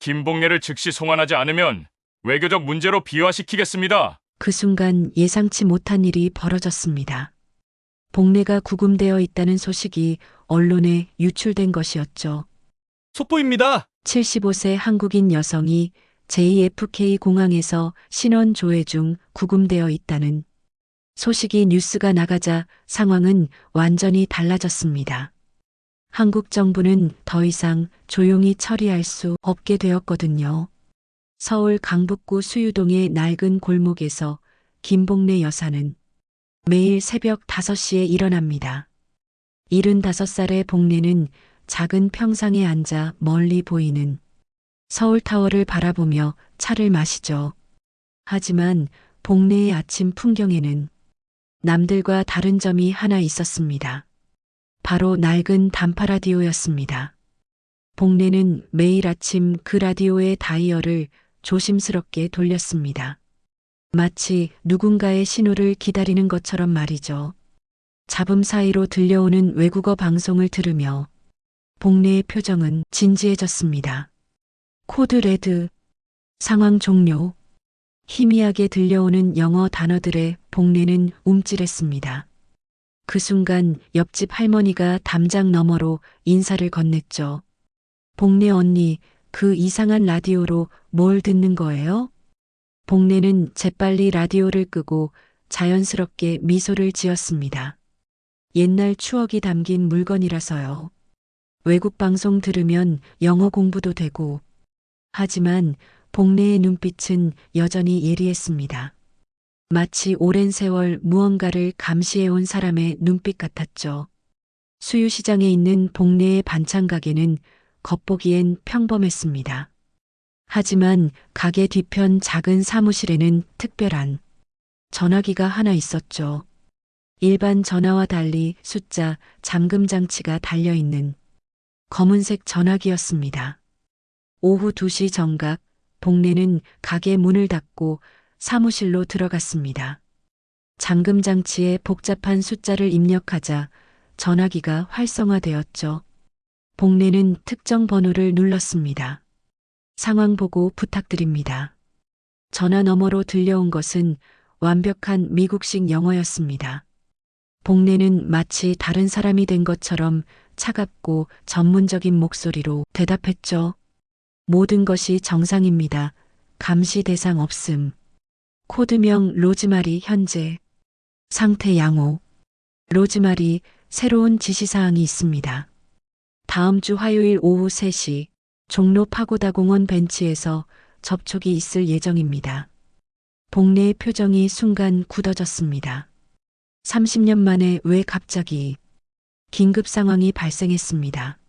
김봉래를 즉시 송환하지 않으면 외교적 문제로 비화시키겠습니다. 그 순간 예상치 못한 일이 벌어졌습니다. 복내가 구금되어 있다는 소식이 언론에 유출된 것이었죠. 속보입니다. 75세 한국인 여성이 JFK 공항에서 신원 조회 중 구금되어 있다는 소식이 뉴스가 나가자 상황은 완전히 달라졌습니다. 한국 정부는 더 이상 조용히 처리할 수 없게 되었거든요. 서울 강북구 수유동의 낡은 골목에서 김복래 여사는 매일 새벽 5시에 일어납니다. 75살의 복래는 작은 평상에 앉아 멀리 보이는 서울타워를 바라보며 차를 마시죠. 하지만 복래의 아침 풍경에는 남들과 다른 점이 하나 있었습니다. 바로 낡은 단파 라디오였습니다. 복래는 매일 아침 그 라디오의 다이얼을 조심스럽게 돌렸습니다. 마치 누군가의 신호를 기다리는 것처럼 말이죠. 잡음 사이로 들려오는 외국어 방송을 들으며 복래의 표정은 진지해졌습니다. 코드 레드, 상황 종료. 희미하게 들려오는 영어 단어들에 복래는 움찔했습니다. 그 순간 옆집 할머니가 담장 너머로 인사를 건넸죠. 복래 언니, 그 이상한 라디오로 뭘 듣는 거예요? 복래는 재빨리 라디오를 끄고 자연스럽게 미소를 지었습니다. 옛날 추억이 담긴 물건이라서요. 외국 방송 들으면 영어 공부도 되고. 하지만 복래의 눈빛은 여전히 예리했습니다. 마치 오랜 세월 무언가를 감시해온 사람의 눈빛 같았죠. 수유시장에 있는 복래의 반찬 가게는 겉보기엔 평범했습니다. 하지만 가게 뒤편 작은 사무실에는 특별한 전화기가 하나 있었죠. 일반 전화와 달리 숫자, 잠금 장치가 달려있는 검은색 전화기였습니다. 오후 2시 정각, 복래는 가게 문을 닫고 사무실로 들어갔습니다. 잠금 장치에 복잡한 숫자를 입력하자 전화기가 활성화되었죠. 복래는 특정 번호를 눌렀습니다. 상황 보고 부탁드립니다. 전화 너머로 들려온 것은 완벽한 미국식 영어였습니다. 복래는 마치 다른 사람이 된 것처럼 차갑고 전문적인 목소리로 대답했죠. 모든 것이 정상입니다. 감시 대상 없음. 코드명 로즈마리 현재. 상태 양호. 로즈마리 새로운 지시사항이 있습니다. 다음 주 화요일 오후 3시 종로 파고다공원 벤치에서 접촉이 있을 예정입니다. 복래의 표정이 순간 굳어졌습니다. 30년 만에 왜 갑자기 긴급 상황이 발생했습니다.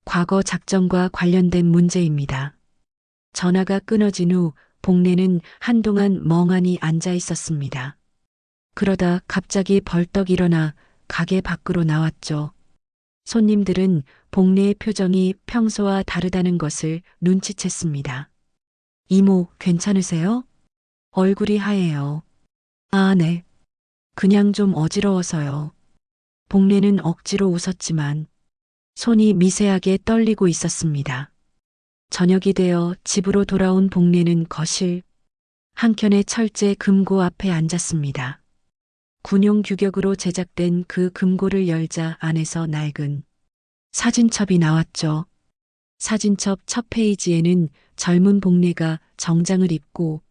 과거 작전과 관련된 문제입니다. 전화가 끊어진 후 복래는 한동안 멍하니 앉아 있었습니다. 그러다 갑자기 벌떡 일어나 가게 밖으로 나왔죠. 손님들은 복래의 표정이 평소와 다르다는 것을 눈치챘습니다. 이모, 괜찮으세요? 얼굴이 하얘요. 아, 네. 그냥 좀 어지러워서요. 복래는 억지로 웃었지만 손이 미세하게 떨리고 있었습니다. 저녁이 되어 집으로 돌아온 복래는 거실 한켠의 철제 금고 앞에 앉았습니다. 군용 규격으로 제작된 그 금고를 열자 안에서 낡은 사진첩이 나왔죠. 사진첩 첫 페이지에는 젊은 복래가 정장을 입고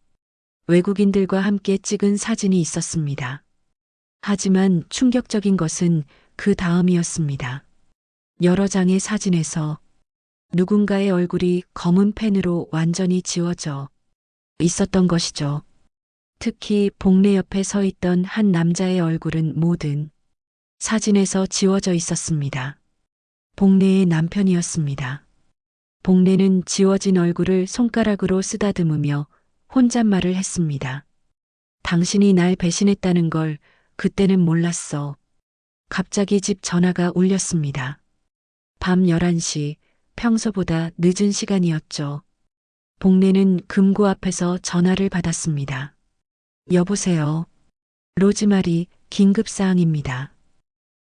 외국인들과 함께 찍은 사진이 있었습니다. 하지만 충격적인 것은 그 다음이었습니다. 여러 장의 사진에서 누군가의 얼굴이 검은 펜으로 완전히 지워져 있었던 것이죠. 특히 복래 옆에 서 있던 한 남자의 얼굴은 모든 사진에서 지워져 있었습니다. 복래의 남편이었습니다. 복래는 지워진 얼굴을 손가락으로 쓰다듬으며 혼잣말을 했습니다. 당신이 날 배신했다는 걸 그때는 몰랐어. 갑자기 집 전화가 울렸습니다. 밤 11시, 평소보다 늦은 시간이었죠. 복래는 금고 앞에서 전화를 받았습니다. 여보세요. 로즈마리, 긴급사항입니다.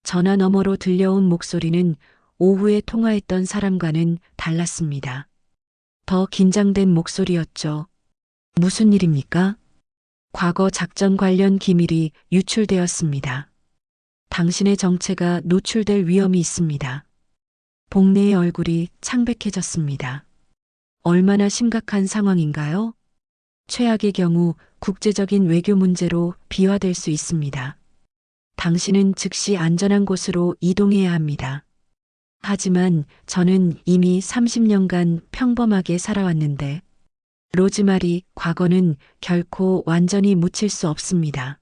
전화 너머로 들려온 목소리는 오후에 통화했던 사람과는 달랐습니다. 더 긴장된 목소리였죠. 무슨 일입니까? 과거 작전 관련 기밀이 유출되었습니다. 당신의 정체가 노출될 위험이 있습니다. 복내의 얼굴이 창백해졌습니다. 얼마나 심각한 상황인가요? 최악의 경우 국제적인 외교 문제로 비화될 수 있습니다. 당신은 즉시 안전한 곳으로 이동해야 합니다. 하지만 저는 이미 30년간 평범하게 살아왔는데, 로즈마리, 과거는 결코 완전히 묻힐 수 없습니다.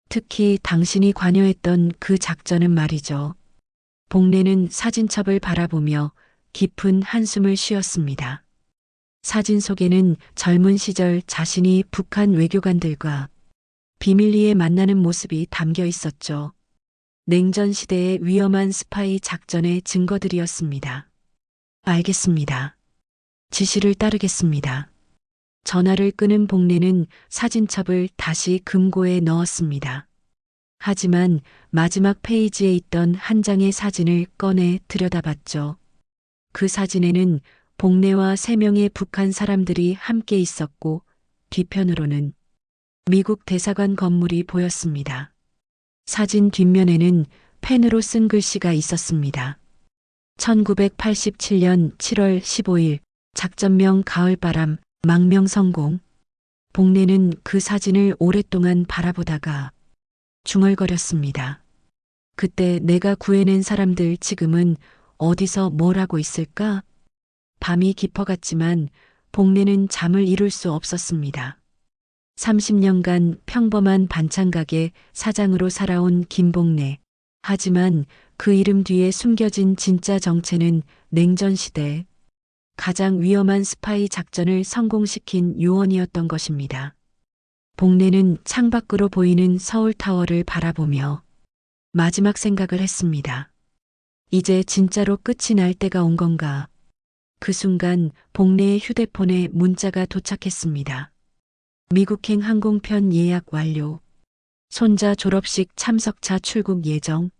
특히 당신이 관여했던 그 작전은 말이죠. 복례는 사진첩을 바라보며 깊은 한숨을 쉬었습니다. 사진 속에는 젊은 시절 자신이 북한 외교관들과 비밀리에 만나는 모습이 담겨 있었죠. 냉전 시대의 위험한 스파이 작전의 증거들이었습니다. 알겠습니다. 지시를 따르겠습니다. 전화를 끄는 복례는 사진첩을 다시 금고에 넣었습니다. 하지만 마지막 페이지에 있던 한 장의 사진을 꺼내 들여다봤죠. 그 사진에는 복례와 3명의 북한 사람들이 함께 있었고, 뒤편으로는 미국 대사관 건물이 보였습니다. 사진 뒷면에는 펜으로 쓴 글씨가 있었습니다. 1987년 7월 15일 작전명 가을바람 망명 성공. 복례는 그 사진을 오랫동안 바라보다가 중얼거렸습니다. 그때 내가 구해낸 사람들 지금은 어디서 뭘 하고 있을까? 밤이 깊어갔지만 복례는 잠을 이룰 수 없었습니다. 30년간 평범한 반찬가게 사장으로 살아온 김복례. 하지만 그 이름 뒤에 숨겨진 진짜 정체는 냉전 시대 가장 위험한 스파이 작전을 성공시킨 요원이었던 것입니다. 복례는 창밖으로 보이는 서울타워를 바라보며 마지막 생각을 했습니다. 이제 진짜로 끝이 날 때가 온 건가? 그 순간 복례의 휴대폰에 문자가 도착했습니다. 미국행 항공편 예약 완료. 손자 졸업식 참석차 출국 예정.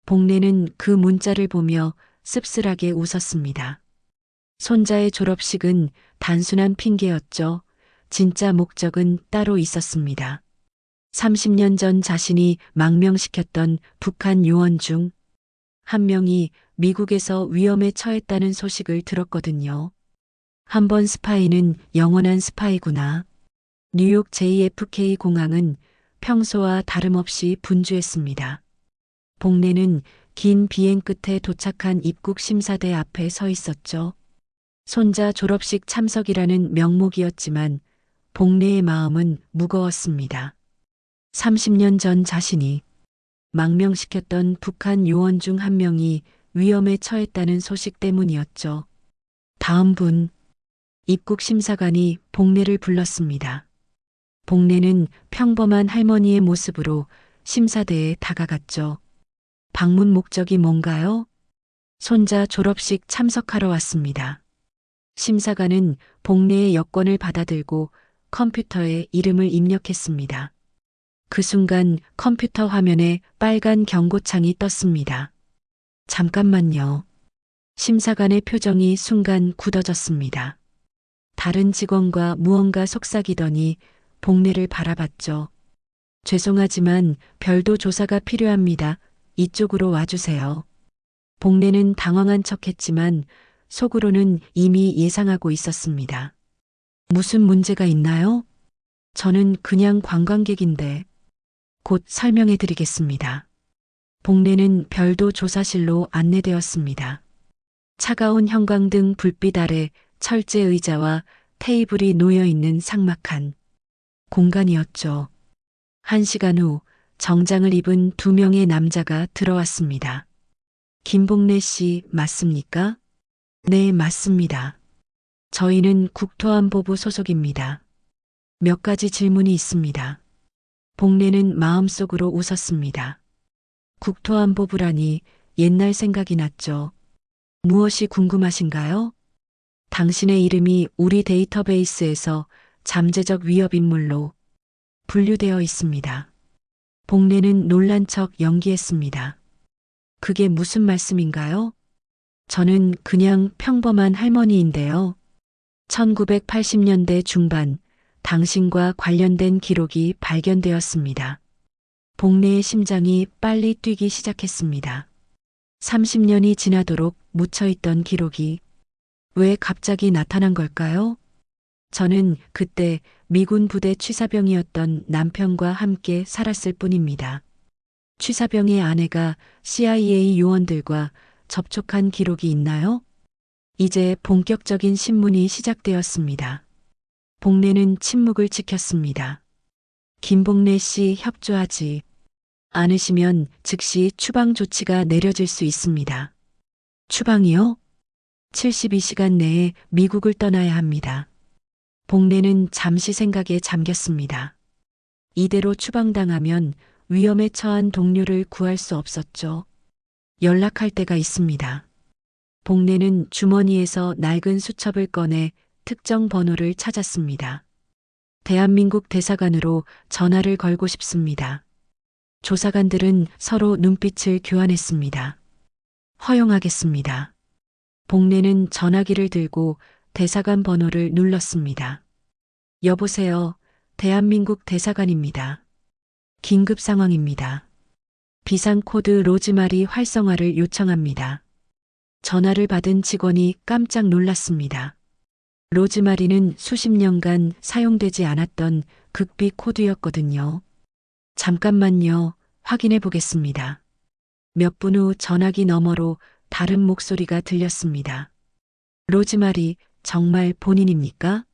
복례는 그 문자를 보며 씁쓸하게 웃었습니다. 손자의 졸업식은 단순한 핑계였죠. 진짜 목적은 따로 있었습니다. 30년 전 자신이 망명시켰던 북한 요원 중 한 명이 미국에서 위험에 처했다는 소식을 들었거든요. 한 번 스파이는 영원한 스파이구나. 뉴욕 JFK 공항은 평소와 다름없이 분주했습니다. 복례는 긴 비행 끝에 도착한 입국 심사대 앞에 서 있었죠. 손자 졸업식 참석이라는 명목이었지만 복례의 마음은 무거웠습니다. 30년 전 자신이 망명시켰던 북한 요원 중 한 명이 위험에 처했다는 소식 때문이었죠. 다음 분, 입국 심사관이 복례를 불렀습니다. 복례는 평범한 할머니의 모습으로 심사대에 다가갔죠. 방문 목적이 뭔가요? 손자 졸업식 참석하러 왔습니다. 심사관은 복례의 여권을 받아들고 컴퓨터에 이름을 입력했습니다. 그 순간 컴퓨터 화면에 빨간 경고창이 떴습니다. 잠깐만요. 심사관의 표정이 순간 굳어졌습니다. 다른 직원과 무언가 속삭이더니 복례를 바라봤죠. 죄송하지만 별도 조사가 필요합니다. 이쪽으로 와주세요. 복례는 당황한 척했지만 속으로는 이미 예상하고 있었습니다. 무슨 문제가 있나요? 저는 그냥 관광객인데. 곧 설명해 드리겠습니다. 복례는 별도 조사실로 안내되었습니다. 차가운 형광등 불빛 아래 철제 의자와 테이블이 놓여 있는 삭막한 공간이었죠. 1시간 후 정장을 입은 2명의 남자가 들어왔습니다. 김복례 씨 맞습니까? 네, 맞습니다. 저희는 국토안보부 소속입니다. 몇 가지 질문이 있습니다. 복례는 마음속으로 웃었습니다. 국토안보부라니 옛날 생각이 났죠. 무엇이 궁금하신가요? 당신의 이름이 우리 데이터베이스에서 잠재적 위협 인물로 분류되어 있습니다. 복례는 놀란 척 연기했습니다. 그게 무슨 말씀인가요? 저는 그냥 평범한 할머니인데요. 1980년대 중반 당신과 관련된 기록이 발견되었습니다. 복내의 심장이 빨리 뛰기 시작했습니다. 30년이 지나도록 묻혀있던 기록이 왜 갑자기 나타난 걸까요? 저는 그때 미군 부대 취사병이었던 남편과 함께 살았을 뿐입니다. 취사병의 아내가 CIA 요원들과 접촉한 기록이 있나요? 이제 본격적인 신문이 시작되었습니다. 복내는 침묵을 지켰습니다. 김복내 씨 협조하지 않으시면 즉시 추방 조치가 내려질 수 있습니다. 추방이요? 72시간 내에 미국을 떠나야 합니다. 복내는 잠시 생각에 잠겼습니다. 이대로 추방당하면 위험에 처한 동료를 구할 수 없었죠. 연락할 때가 있습니다. 복내는 주머니에서 낡은 수첩을 꺼내 특정 번호를 찾았습니다. 대한민국 대사관으로 전화를 걸고 싶습니다. 조사관들은 서로 눈빛을 교환했습니다. 허용하겠습니다. 복내는 전화기를 들고 대사관 번호를 눌렀습니다. 여보세요. 대한민국 대사관입니다. 긴급 상황입니다. 비상코드 로즈마리 활성화를 요청합니다. 전화를 받은 직원이 깜짝 놀랐습니다. 로즈마리는 수십 년간 사용되지 않았던 극비 코드였거든요. 잠깐만요. 확인해 보겠습니다. 몇 분 후 전화기 너머로 다른 목소리가 들렸습니다. 로즈마리, 정말 본인입니까?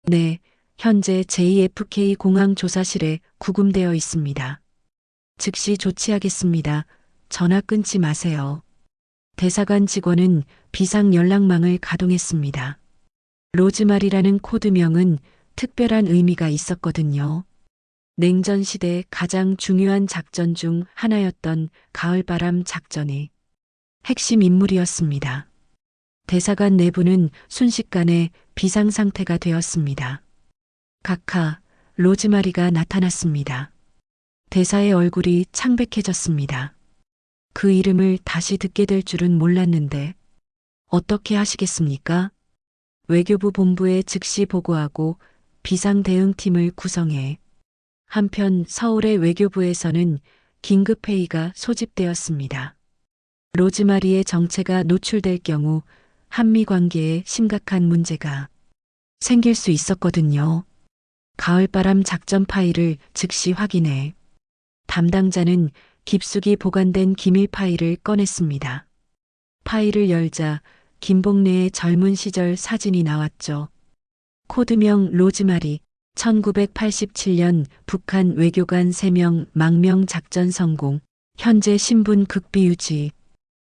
네, 현재 JFK 공항 조사실에 구금되어 있습니다. 즉시 조치하겠습니다. 전화 끊지 마세요. 대사관 직원은 비상 연락망을 가동했습니다. 로즈마리라는 코드명은 특별한 의미가 있었거든요. 냉전 시대 가장 중요한 작전 중 하나였던 가을바람 작전의 핵심 인물이었습니다. 대사관 내부는 순식간에 비상 상태가 되었습니다. 각하, 로즈마리가 나타났습니다. 대사의 얼굴이 창백해졌습니다. 그 이름을 다시 듣게 될 줄은 몰랐는데 어떻게 하시겠습니까? 외교부 본부에 즉시 보고하고 비상대응팀을 구성해 한편 서울의 외교부에서는 긴급회의가 소집되었습니다. 로즈마리의 정체가 노출될 경우 한미 관계에 심각한 문제가 생길 수 있었거든요. 가을바람 작전 파일을 즉시 확인해 담당자는 깊숙이 보관된 기밀 파일을 꺼냈습니다. 파일을 열자 김복래의 젊은 시절 사진이 나왔죠. 코드명 로즈마리, 1987년 북한 외교관 3명 망명 작전 성공, 현재 신분 극비 유지.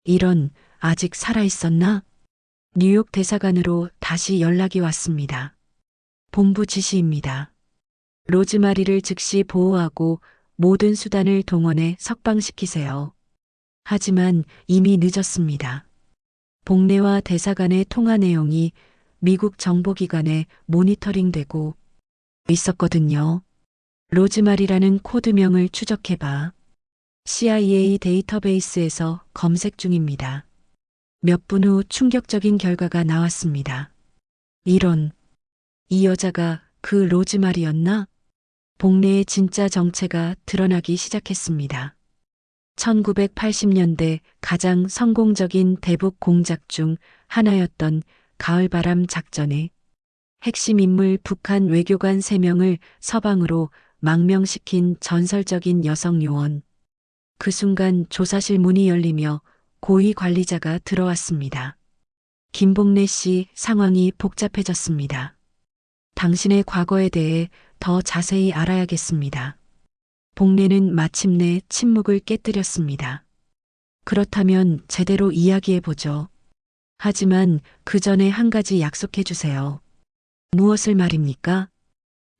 이런, 아직 살아있었나? 뉴욕 대사관으로 다시 연락이 왔습니다. 본부 지시입니다. 로즈마리를 즉시 보호하고 모든 수단을 동원해 석방시키세요. 하지만 이미 늦었습니다. 복래와 대사관의 통화 내용이 미국 정보기관에 모니터링되고 있었거든요. 로즈마리라는 코드명을 추적해봐. CIA 데이터베이스에서 검색 중입니다. 몇 분 후 충격적인 결과가 나왔습니다. 이런, 이 여자가 그 로즈마리였나? 복래의 진짜 정체가 드러나기 시작했습니다. 1980년대 가장 성공적인 대북 공작 중 하나였던 가을바람 작전의 핵심 인물 북한 외교관 3명을 서방으로 망명시킨 전설적인 여성 요원. 그 순간 조사실 문이 열리며 고위 관리자가 들어왔습니다. 김복래 씨, 상황이 복잡해졌습니다. 당신의 과거에 대해 더 자세히 알아야겠습니다. 복래는 마침내 침묵을 깨뜨렸습니다. 그렇다면 제대로 이야기해보죠. 하지만 그 전에 한 가지 약속해 주세요. 무엇을 말입니까?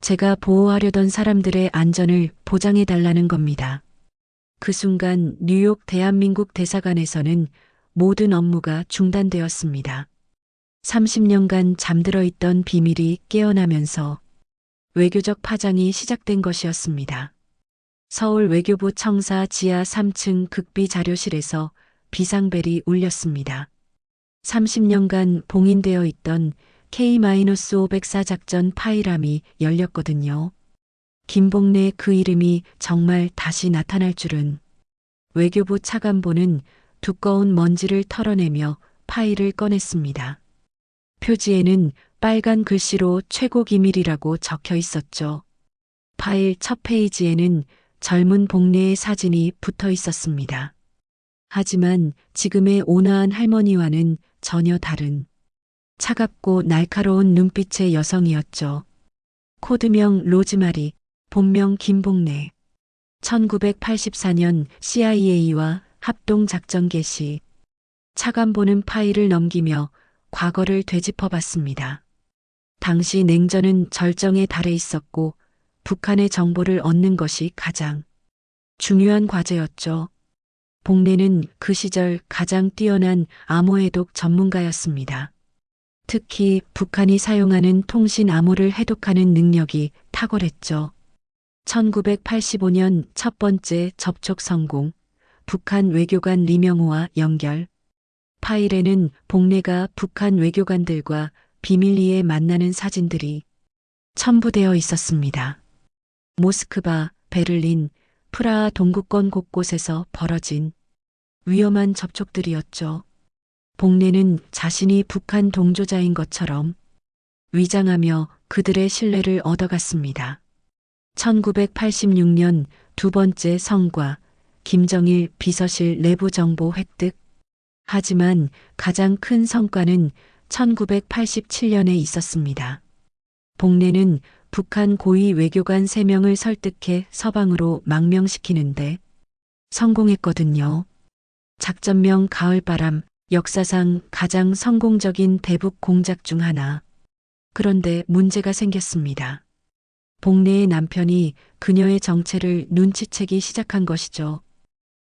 제가 보호하려던 사람들의 안전을 보장해 달라는 겁니다. 그 순간 뉴욕 대한민국 대사관에서는 모든 업무가 중단되었습니다. 30년간 잠들어 있던 비밀이 깨어나면서 외교적 파장이 시작된 것이었습니다. 서울 외교부 청사 지하 3층 극비 자료실에서 비상벨이 울렸습니다. 30년간 봉인되어 있던 K-504 작전 파일함이 열렸거든요. 김봉래 그 이름이 정말 다시 나타날 줄은. 외교부 차관보는 두꺼운 먼지를 털어내며 파일을 꺼냈습니다. 표지에는 빨간 글씨로 최고 기밀이라고 적혀 있었죠. 파일 첫 페이지에는 젊은 복례의 사진이 붙어 있었습니다. 하지만 지금의 온화한 할머니와는 전혀 다른 차갑고 날카로운 눈빛의 여성이었죠. 코드명 로즈마리, 본명 김복래. 1984년 CIA와 합동작전 개시. 차관보는 파일을 넘기며 과거를 되짚어봤습니다. 당시 냉전은 절정에 달해 있었고 북한의 정보를 얻는 것이 가장 중요한 과제였죠. 복래는 그 시절 가장 뛰어난 암호해독 전문가였습니다. 특히 북한이 사용하는 통신 암호를 해독하는 능력이 탁월했죠. 1985년 첫 번째 접촉 성공, 북한 외교관 리명호와 연결. 파일에는 복래가 북한 외교관들과 비밀리에 만나는 사진들이 첨부되어 있었습니다. 모스크바, 베를린, 프라하 동구권 곳곳에서 벌어진 위험한 접촉들이었죠. 복래는 자신이 북한 동조자인 것처럼 위장하며 그들의 신뢰를 얻어갔습니다. 1986년 두 번째 성과, 김정일 비서실 내부 정보 획득. 하지만 가장 큰 성과는 1987년에 있었습니다. 복래는 북한 고위 외교관 3명을 설득해 서방으로 망명시키는데 성공했거든요. 작전명 가을바람, 역사상 가장 성공적인 대북 공작 중 하나. 그런데 문제가 생겼습니다. 복래의 남편이 그녀의 정체를 눈치채기 시작한 것이죠.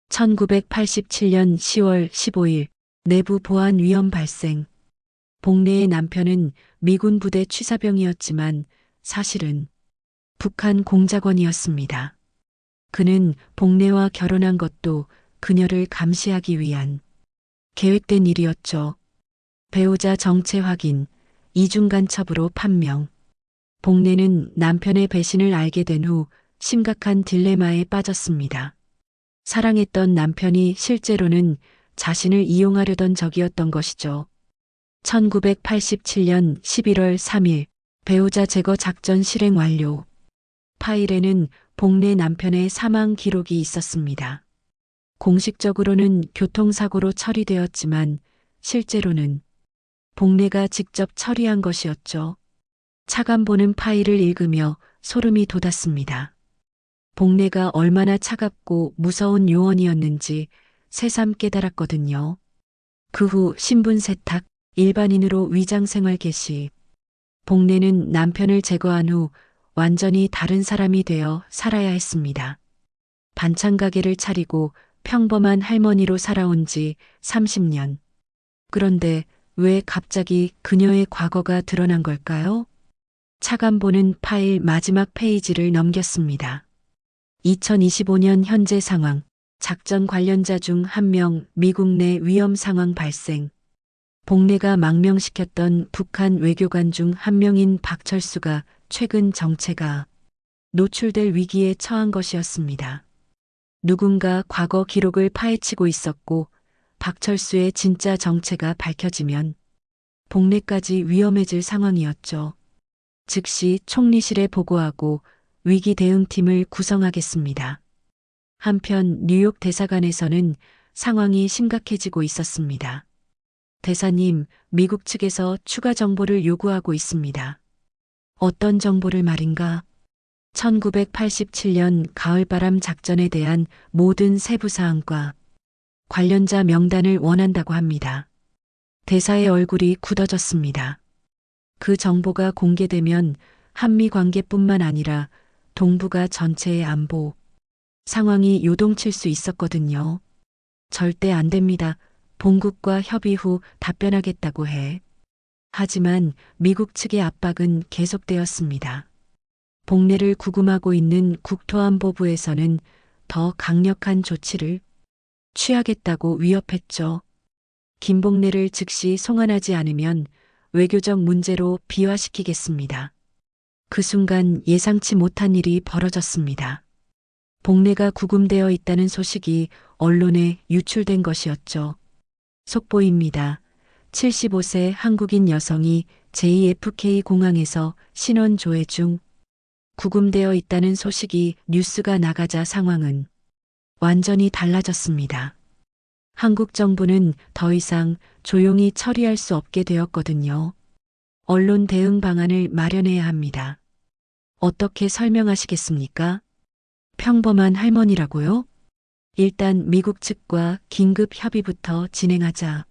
1987년 10월 15일 내부 보안 위험 발생. 복래의 남편은 미군 부대 취사병이었지만 사실은 북한 공작원이었습니다. 그는 복래와 결혼한 것도 그녀를 감시하기 위한 계획된 일이었죠. 배우자 정체 확인, 이중 간첩으로 판명. 복래는 남편의 배신을 알게 된 후 심각한 딜레마에 빠졌습니다. 사랑했던 남편이 실제로는 자신을 이용하려던 적이었던 것이죠. 1987년 11월 3일 배우자 제거 작전 실행 완료. 파일에는 복래 남편의 사망 기록이 있었습니다. 공식적으로는 교통사고로 처리되었지만 실제로는 복래가 직접 처리한 것이었죠. 차관보는 파일을 읽으며 소름이 돋았습니다. 복래가 얼마나 차갑고 무서운 요원이었는지 새삼 깨달았거든요. 그 후 신분 세탁, 일반인으로 위장 생활 개시. 복래는 남편을 제거한 후 완전히 다른 사람이 되어 살아야 했습니다. 반찬 가게를 차리고 평범한 할머니로 살아온 지 30년. 그런데 왜 갑자기 그녀의 과거가 드러난 걸까요? 차관보는 파일 마지막 페이지를 넘겼습니다. 2025년 현재 상황, 작전 관련자 중 1명 미국 내 위험 상황 발생. 복래가 망명시켰던 북한 외교관 중 1명인 박철수가 최근 정체가 노출될 위기에 처한 것이었습니다. 누군가 과거 기록을 파헤치고 있었고 박철수의 진짜 정체가 밝혀지면 복래까지 위험해질 상황이었죠. 즉시 총리실에 보고하고 위기 대응팀을 구성하겠습니다. 한편 뉴욕 대사관에서는 상황이 심각해지고 있었습니다. 대사님, 미국 측에서 추가 정보를 요구하고 있습니다. 어떤 정보를 말인가? 1987년 가을바람 작전에 대한 모든 세부 사항과 관련자 명단을 원한다고 합니다. 대사의 얼굴이 굳어졌습니다. 그 정보가 공개되면 한미 관계뿐만 아니라 동북아 전체의 안보 상황이 요동칠 수 있었거든요. 절대 안 됩니다. 본국과 협의 후 답변하겠다고 해. 하지만 미국 측의 압박은 계속되었습니다. 복래를 구금하고 있는 국토안보부에서는 더 강력한 조치를 취하겠다고 위협했죠. 김복래를 즉시 송환하지 않으면 외교적 문제로 비화시키겠습니다. 그 순간 예상치 못한 일이 벌어졌습니다. 복내가 구금되어 있다는 소식이 언론에 유출된 것이었죠. 속보입니다. 75세 한국인 여성이 JFK 공항에서 신원 조회 중 구금되어 있다는 소식이 뉴스가 나가자 상황은 완전히 달라졌습니다. 한국 정부는 더 이상 조용히 처리할 수 없게 되었거든요. 언론 대응 방안을 마련해야 합니다. 어떻게 설명하시겠습니까? 평범한 할머니라고요? 일단 미국 측과 긴급 협의부터 진행하자.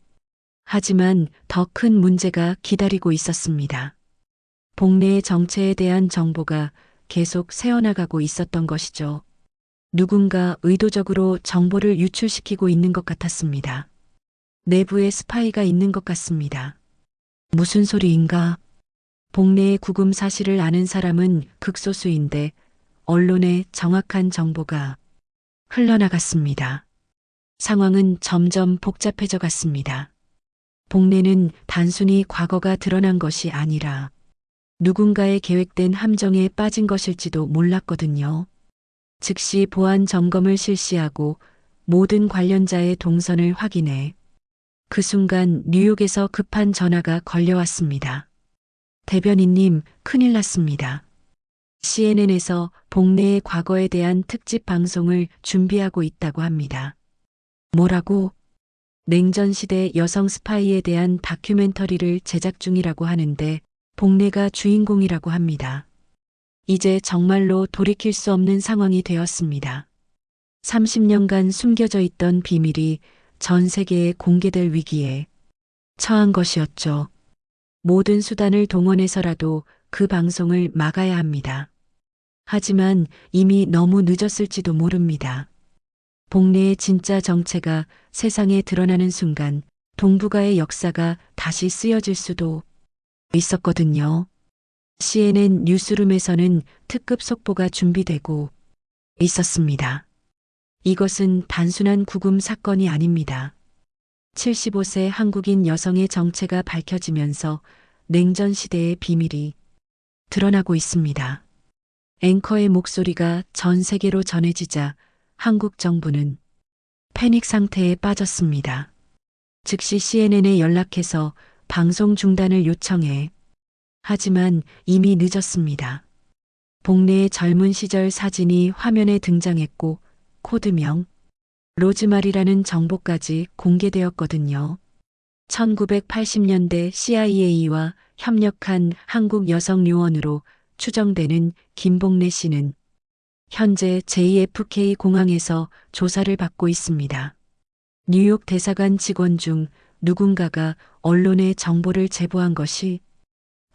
하지만 더 큰 문제가 기다리고 있었습니다. 복내의 정체에 대한 정보가 계속 새어나가고 있었던 것이죠. 누군가 의도적으로 정보를 유출시키고 있는 것 같았습니다. 내부에 스파이가 있는 것 같습니다. 무슨 소리인가? 복내의 구금 사실을 아는 사람은 극소수인데 언론에 정확한 정보가 흘러나갔습니다. 상황은 점점 복잡해져 갔습니다. 복내는 단순히 과거가 드러난 것이 아니라 누군가의 계획된 함정에 빠진 것일지도 몰랐거든요. 즉시 보안 점검을 실시하고 모든 관련자의 동선을 확인해 그 순간 뉴욕에서 급한 전화가 걸려왔습니다. 대변인님, 큰일 났습니다. CNN에서 복내의 과거에 대한 특집 방송을 준비하고 있다고 합니다. 뭐라고? 냉전시대 여성 스파이에 대한 다큐멘터리를 제작 중이라고 하는데 복내가 주인공이라고 합니다. 이제 정말로 돌이킬 수 없는 상황이 되었습니다. 30년간 숨겨져 있던 비밀이 전 세계에 공개될 위기에 처한 것이었죠. 모든 수단을 동원해서라도 그 방송을 막아야 합니다. 하지만 이미 너무 늦었을지도 모릅니다. 복내의 진짜 정체가 세상에 드러나는 순간 동북아의 역사가 다시 쓰여질 수도 있었거든요. CNN 뉴스룸에서는 특급 속보가 준비되고 있었습니다. 이것은 단순한 구금 사건이 아닙니다. 75세 한국인 여성의 정체가 밝혀지면서 냉전 시대의 비밀이 드러나고 있습니다. 앵커의 목소리가 전 세계로 전해지자 한국 정부는 패닉 상태에 빠졌습니다. 즉시 CNN에 연락해서 방송 중단을 요청해 하지만 이미 늦었습니다. 복내의 젊은 시절 사진이 화면에 등장했고 코드명 로즈마리라는 정보까지 공개되었거든요. 1980년대 CIA와 협력한 한국 여성 요원으로 추정되는 김복내 씨는 현재 JFK 공항에서 조사를 받고 있습니다. 뉴욕 대사관 직원 중 누군가가 언론에 정보를 제보한 것이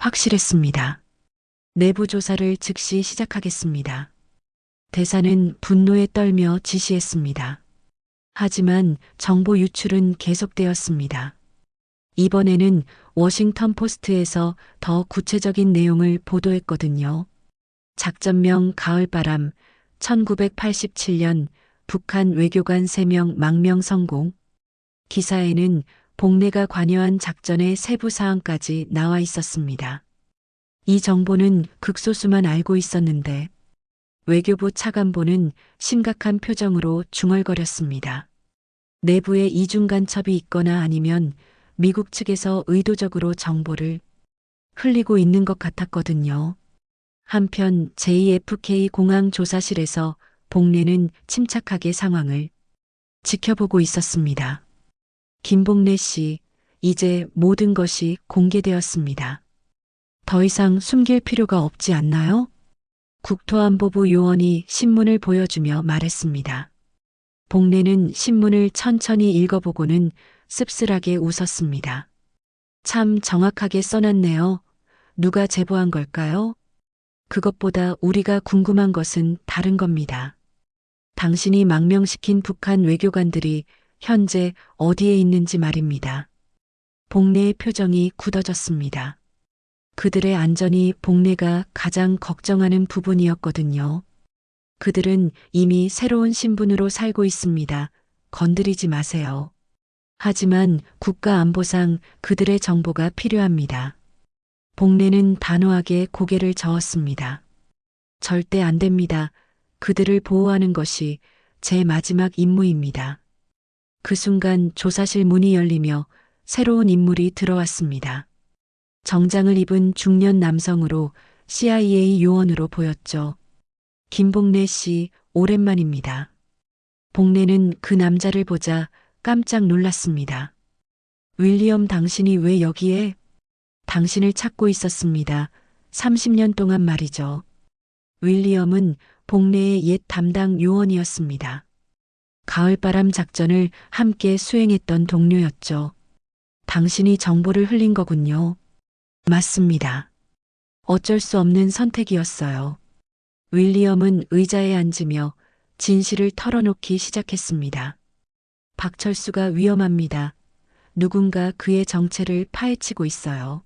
확실했습니다. 내부 조사를 즉시 시작하겠습니다. 대사는 분노에 떨며 지시했습니다. 하지만 정보 유출은 계속되었습니다. 이번에는 워싱턴 포스트에서 더 구체적인 내용을 보도했거든요. 작전명 가을바람 1987년 북한 외교관 3명 망명 성공. 기사에는 복내가 관여한 작전의 세부 사항까지 나와 있었습니다. 이 정보는 극소수만 알고 있었는데 외교부 차관보는 심각한 표정으로 중얼거렸습니다. 내부에 이중 간첩이 있거나 아니면 미국 측에서 의도적으로 정보를 흘리고 있는 것 같았거든요. 한편 JFK 공항 조사실에서 복내는 침착하게 상황을 지켜보고 있었습니다. 김복내 씨, 이제 모든 것이 공개되었습니다. 더 이상 숨길 필요가 없지 않나요? 국토안보부 요원이 신문을 보여주며 말했습니다. 복내는 신문을 천천히 읽어보고는 씁쓸하게 웃었습니다. 참 정확하게 써놨네요. 누가 제보한 걸까요? 그것보다 우리가 궁금한 것은 다른 겁니다. 당신이 망명시킨 북한 외교관들이 현재 어디에 있는지 말입니다. 복내의 표정이 굳어졌습니다. 그들의 안전이 복내가 가장 걱정하는 부분이었거든요. 그들은 이미 새로운 신분으로 살고 있습니다. 건드리지 마세요. 하지만 국가안보상 그들의 정보가 필요합니다. 복례는 단호하게 고개를 저었습니다. 절대 안 됩니다. 그들을 보호하는 것이 제 마지막 임무입니다. 그 순간 조사실 문이 열리며 새로운 인물이 들어왔습니다. 정장을 입은 중년 남성으로 CIA 요원으로 보였죠. 김복례 씨, 오랜만입니다. 복례는 그 남자를 보자 깜짝 놀랐습니다. 윌리엄, 당신이 왜 여기에? 당신을 찾고 있었습니다. 30년 동안 말이죠. 윌리엄은 복례의 옛 담당 요원이었습니다. 가을바람 작전을 함께 수행했던 동료였죠. 당신이 정보를 흘린 거군요. 맞습니다. 어쩔 수 없는 선택이었어요. 윌리엄은 의자에 앉으며 진실을 털어놓기 시작했습니다. 박철수가 위험합니다. 누군가 그의 정체를 파헤치고 있어요.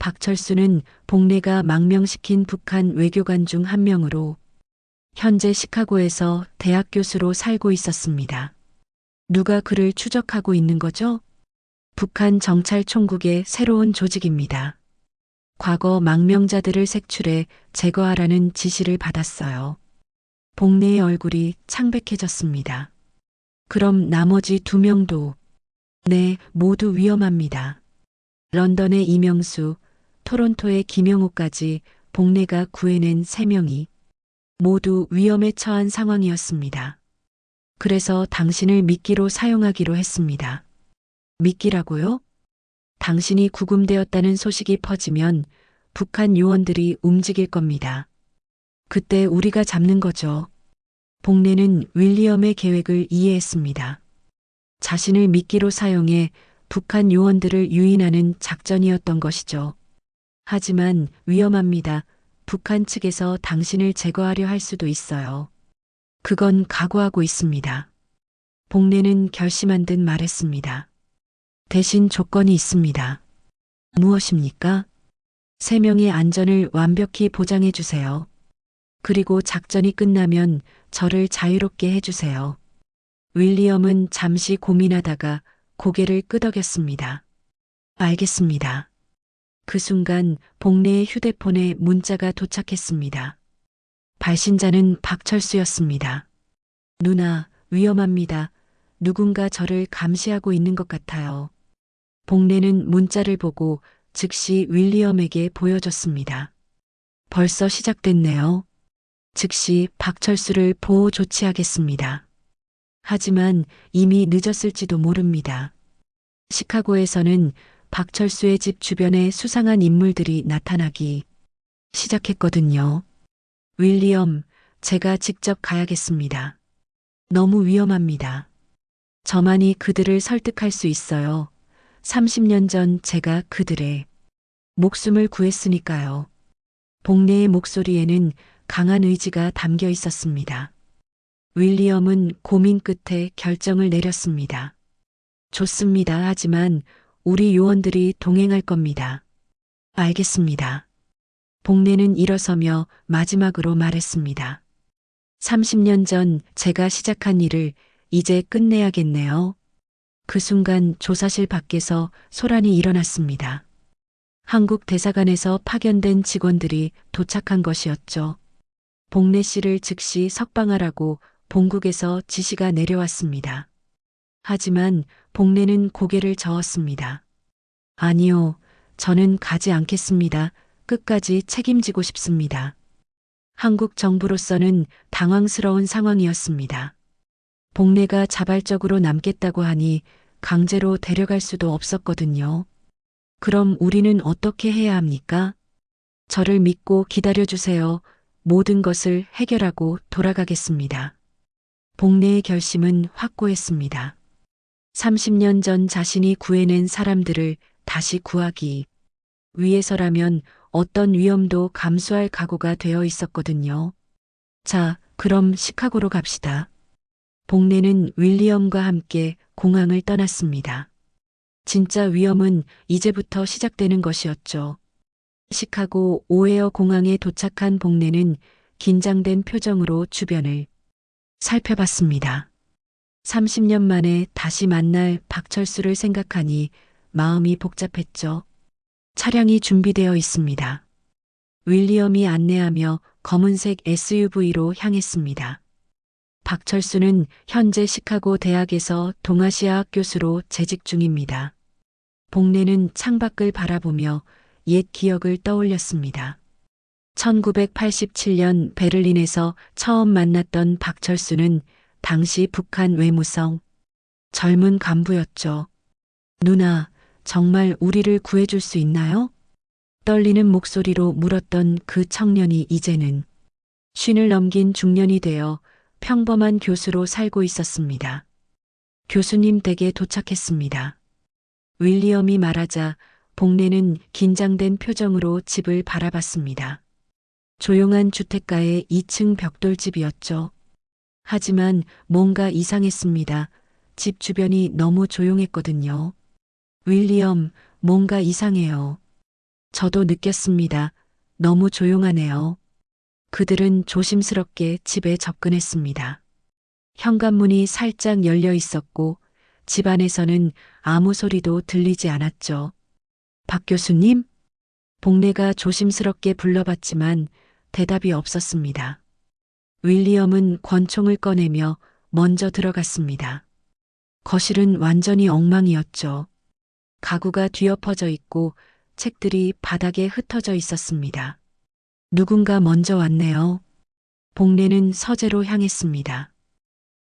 박철수는 복례가 망명시킨 북한 외교관 중 한 명으로 현재 시카고에서 대학 교수로 살고 있었습니다. 누가 그를 추적하고 있는 거죠? 북한 정찰총국의 새로운 조직입니다. 과거 망명자들을 색출해 제거하라는 지시를 받았어요. 복례의 얼굴이 창백해졌습니다. 그럼 나머지 2명도? 네, 모두 위험합니다. 런던의 이명수, 토론토의 김영호까지 복례가 구해낸 3명이 모두 위험에 처한 상황이었습니다. 그래서 당신을 미끼로 사용하기로 했습니다. 미끼라고요? 당신이 구금되었다는 소식이 퍼지면 북한 요원들이 움직일 겁니다. 그때 우리가 잡는 거죠. 복례는 윌리엄의 계획을 이해했습니다. 자신을 미끼로 사용해 북한 요원들을 유인하는 작전이었던 것이죠. 하지만 위험합니다. 북한 측에서 당신을 제거하려 할 수도 있어요. 그건 각오하고 있습니다. 복례는 결심한 듯 말했습니다. 대신 조건이 있습니다. 무엇입니까? 3명의 안전을 완벽히 보장해 주세요. 그리고 작전이 끝나면 저를 자유롭게 해주세요. 윌리엄은 잠시 고민하다가 고개를 끄덕였습니다. 알겠습니다. 그 순간 복례의 휴대폰에 문자가 도착했습니다. 발신자는 박철수였습니다. 누나, 위험합니다. 누군가 저를 감시하고 있는 것 같아요. 복례는 문자를 보고 즉시 윌리엄에게 보여줬습니다. 벌써 시작됐네요. 즉시 박철수를 보호 조치하겠습니다. 하지만 이미 늦었을지도 모릅니다. 시카고에서는 박철수의 집 주변에 수상한 인물들이 나타나기 시작했거든요. 윌리엄, 제가 직접 가야겠습니다. 너무 위험합니다. 저만이 그들을 설득할 수 있어요. 30년 전 제가 그들의 목숨을 구했으니까요. 복례의 목소리에는 강한 의지가 담겨 있었습니다. 윌리엄은 고민 끝에 결정을 내렸습니다. 좋습니다. 하지만 우리 요원들이 동행할 겁니다. 알겠습니다. 복례는 일어서며 마지막으로 말했습니다. 30년 전 제가 시작한 일을 이제 끝내야겠네요. 그 순간 조사실 밖에서 소란이 일어났습니다. 한국 대사관에서 파견된 직원들이 도착한 것이었죠. 복례 씨를 즉시 석방하라고 본국에서 지시가 내려왔습니다. 하지만 복례는 고개를 저었습니다. 아니요, 저는 가지 않겠습니다. 끝까지 책임지고 싶습니다. 한국 정부로서는 당황스러운 상황이었습니다. 복례가 자발적으로 남겠다고 하니 강제로 데려갈 수도 없었거든요. 그럼 우리는 어떻게 해야 합니까? 저를 믿고 기다려주세요. 모든 것을 해결하고 돌아가겠습니다. 복례의 결심은 확고했습니다. 30년 전 자신이 구해낸 사람들을 다시 구하기 위해서라면 어떤 위험도 감수할 각오가 되어 있었거든요. 자, 그럼 시카고로 갑시다. 복례는 윌리엄과 함께 공항을 떠났습니다. 진짜 위험은 이제부터 시작되는 것이었죠. 시카고 오헤어 공항에 도착한 복례는 긴장된 표정으로 주변을 살펴봤습니다. 30년 만에 다시 만날 박철수를 생각하니 마음이 복잡했죠. 차량이 준비되어 있습니다. 윌리엄이 안내하며 검은색 SUV로 향했습니다. 박철수는 현재 시카고 대학에서 동아시아학 교수로 재직 중입니다. 복내는 창밖을 바라보며 옛 기억을 떠올렸습니다. 1987년 베를린에서 처음 만났던 박철수는 당시 북한 외무성 젊은 간부였죠. 누나, 정말 우리를 구해줄 수 있나요? 떨리는 목소리로 물었던 그 청년이 이제는 쉰을 넘긴 중년이 되어 평범한 교수로 살고 있었습니다. 교수님 댁에 도착했습니다. 윌리엄이 말하자 복내는 긴장된 표정으로 집을 바라봤습니다. 조용한 주택가의 2층 벽돌집이었죠. 하지만 뭔가 이상했습니다. 집 주변이 너무 조용했거든요. 윌리엄, 뭔가 이상해요. 저도 느꼈습니다. 너무 조용하네요. 그들은 조심스럽게 집에 접근했습니다. 현관문이 살짝 열려 있었고 집 안에서는 아무 소리도 들리지 않았죠. 박 교수님? 복내가 조심스럽게 불러봤지만 대답이 없었습니다. 윌리엄은 권총을 꺼내며 먼저 들어갔습니다. 거실은 완전히 엉망이었죠. 가구가 뒤엎어져 있고 책들이 바닥에 흩어져 있었습니다. 누군가 먼저 왔네요. 복내는 서재로 향했습니다.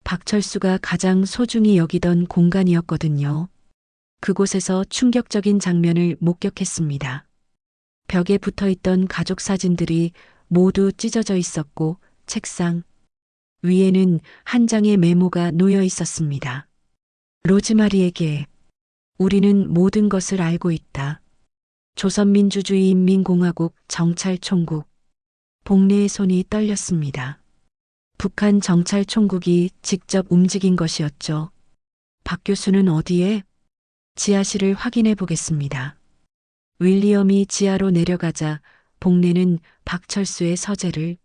박철수가 가장 소중히 여기던 공간이었거든요. 그곳에서 충격적인 장면을 목격했습니다. 벽에 붙어 있던 가족 사진들이 모두 찢어져 있었고 책상 위에는 한 장의 메모가 놓여 있었습니다. 로즈마리에게 우리는 모든 것을 알고 있다. 조선민주주의인민공화국 정찰총국. 복내의 손이 떨렸습니다. 북한 정찰총국이 직접 움직인 것이었죠. 박 교수는 어디에? 지하실을 확인해 보겠습니다. 윌리엄이 지하로 내려가자 복내는 박철수의 서재를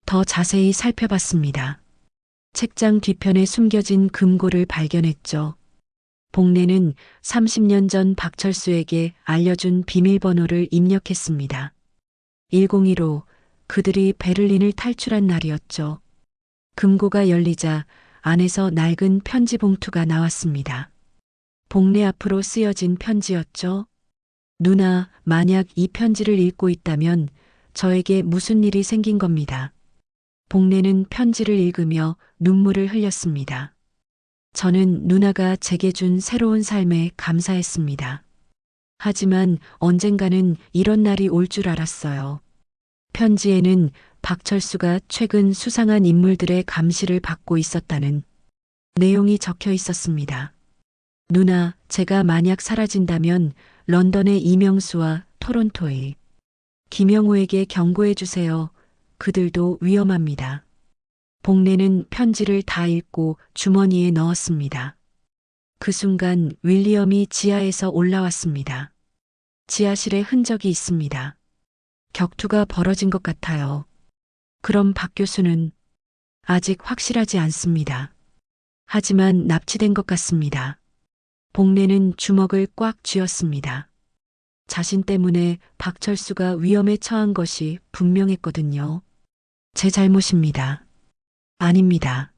더 자세히 살펴봤습니다. 책장 뒤편에 숨겨진 금고를 발견했죠. 복내는 30년 전 박철수에게 알려준 비밀번호를 입력했습니다. 1015, 그들이 베를린을 탈출한 날이었죠. 금고가 열리자 안에서 낡은 편지 봉투가 나왔습니다. 복내 앞으로 쓰여진 편지였죠. 누나, 만약 이 편지를 읽고 있다면 저에게 무슨 일이 생긴 겁니다. 복내는 편지를 읽으며 눈물을 흘렸습니다. 저는 누나가 제게 준 새로운 삶에 감사했습니다. 하지만 언젠가는 이런 날이 올 줄 알았어요. 편지에는 박철수가 최근 수상한 인물들의 감시를 받고 있었다는 내용이 적혀 있었습니다. 누나, 제가 만약 사라진다면 런던의 이명수와 토론토의 김영호에게 경고해 주세요. 그들도 위험합니다. 복내는 편지를 다 읽고 주머니에 넣었습니다. 그 순간 윌리엄이 지하에서 올라왔습니다. 지하실에 흔적이 있습니다. 격투가 벌어진 것 같아요. 그럼 박 교수는 아직 확실하지 않습니다. 하지만 납치된 것 같습니다. 복내는 주먹을 꽉 쥐었습니다. 자신 때문에 박철수가 위험에 처한 것이 분명했거든요. 제 잘못입니다. 아닙니다.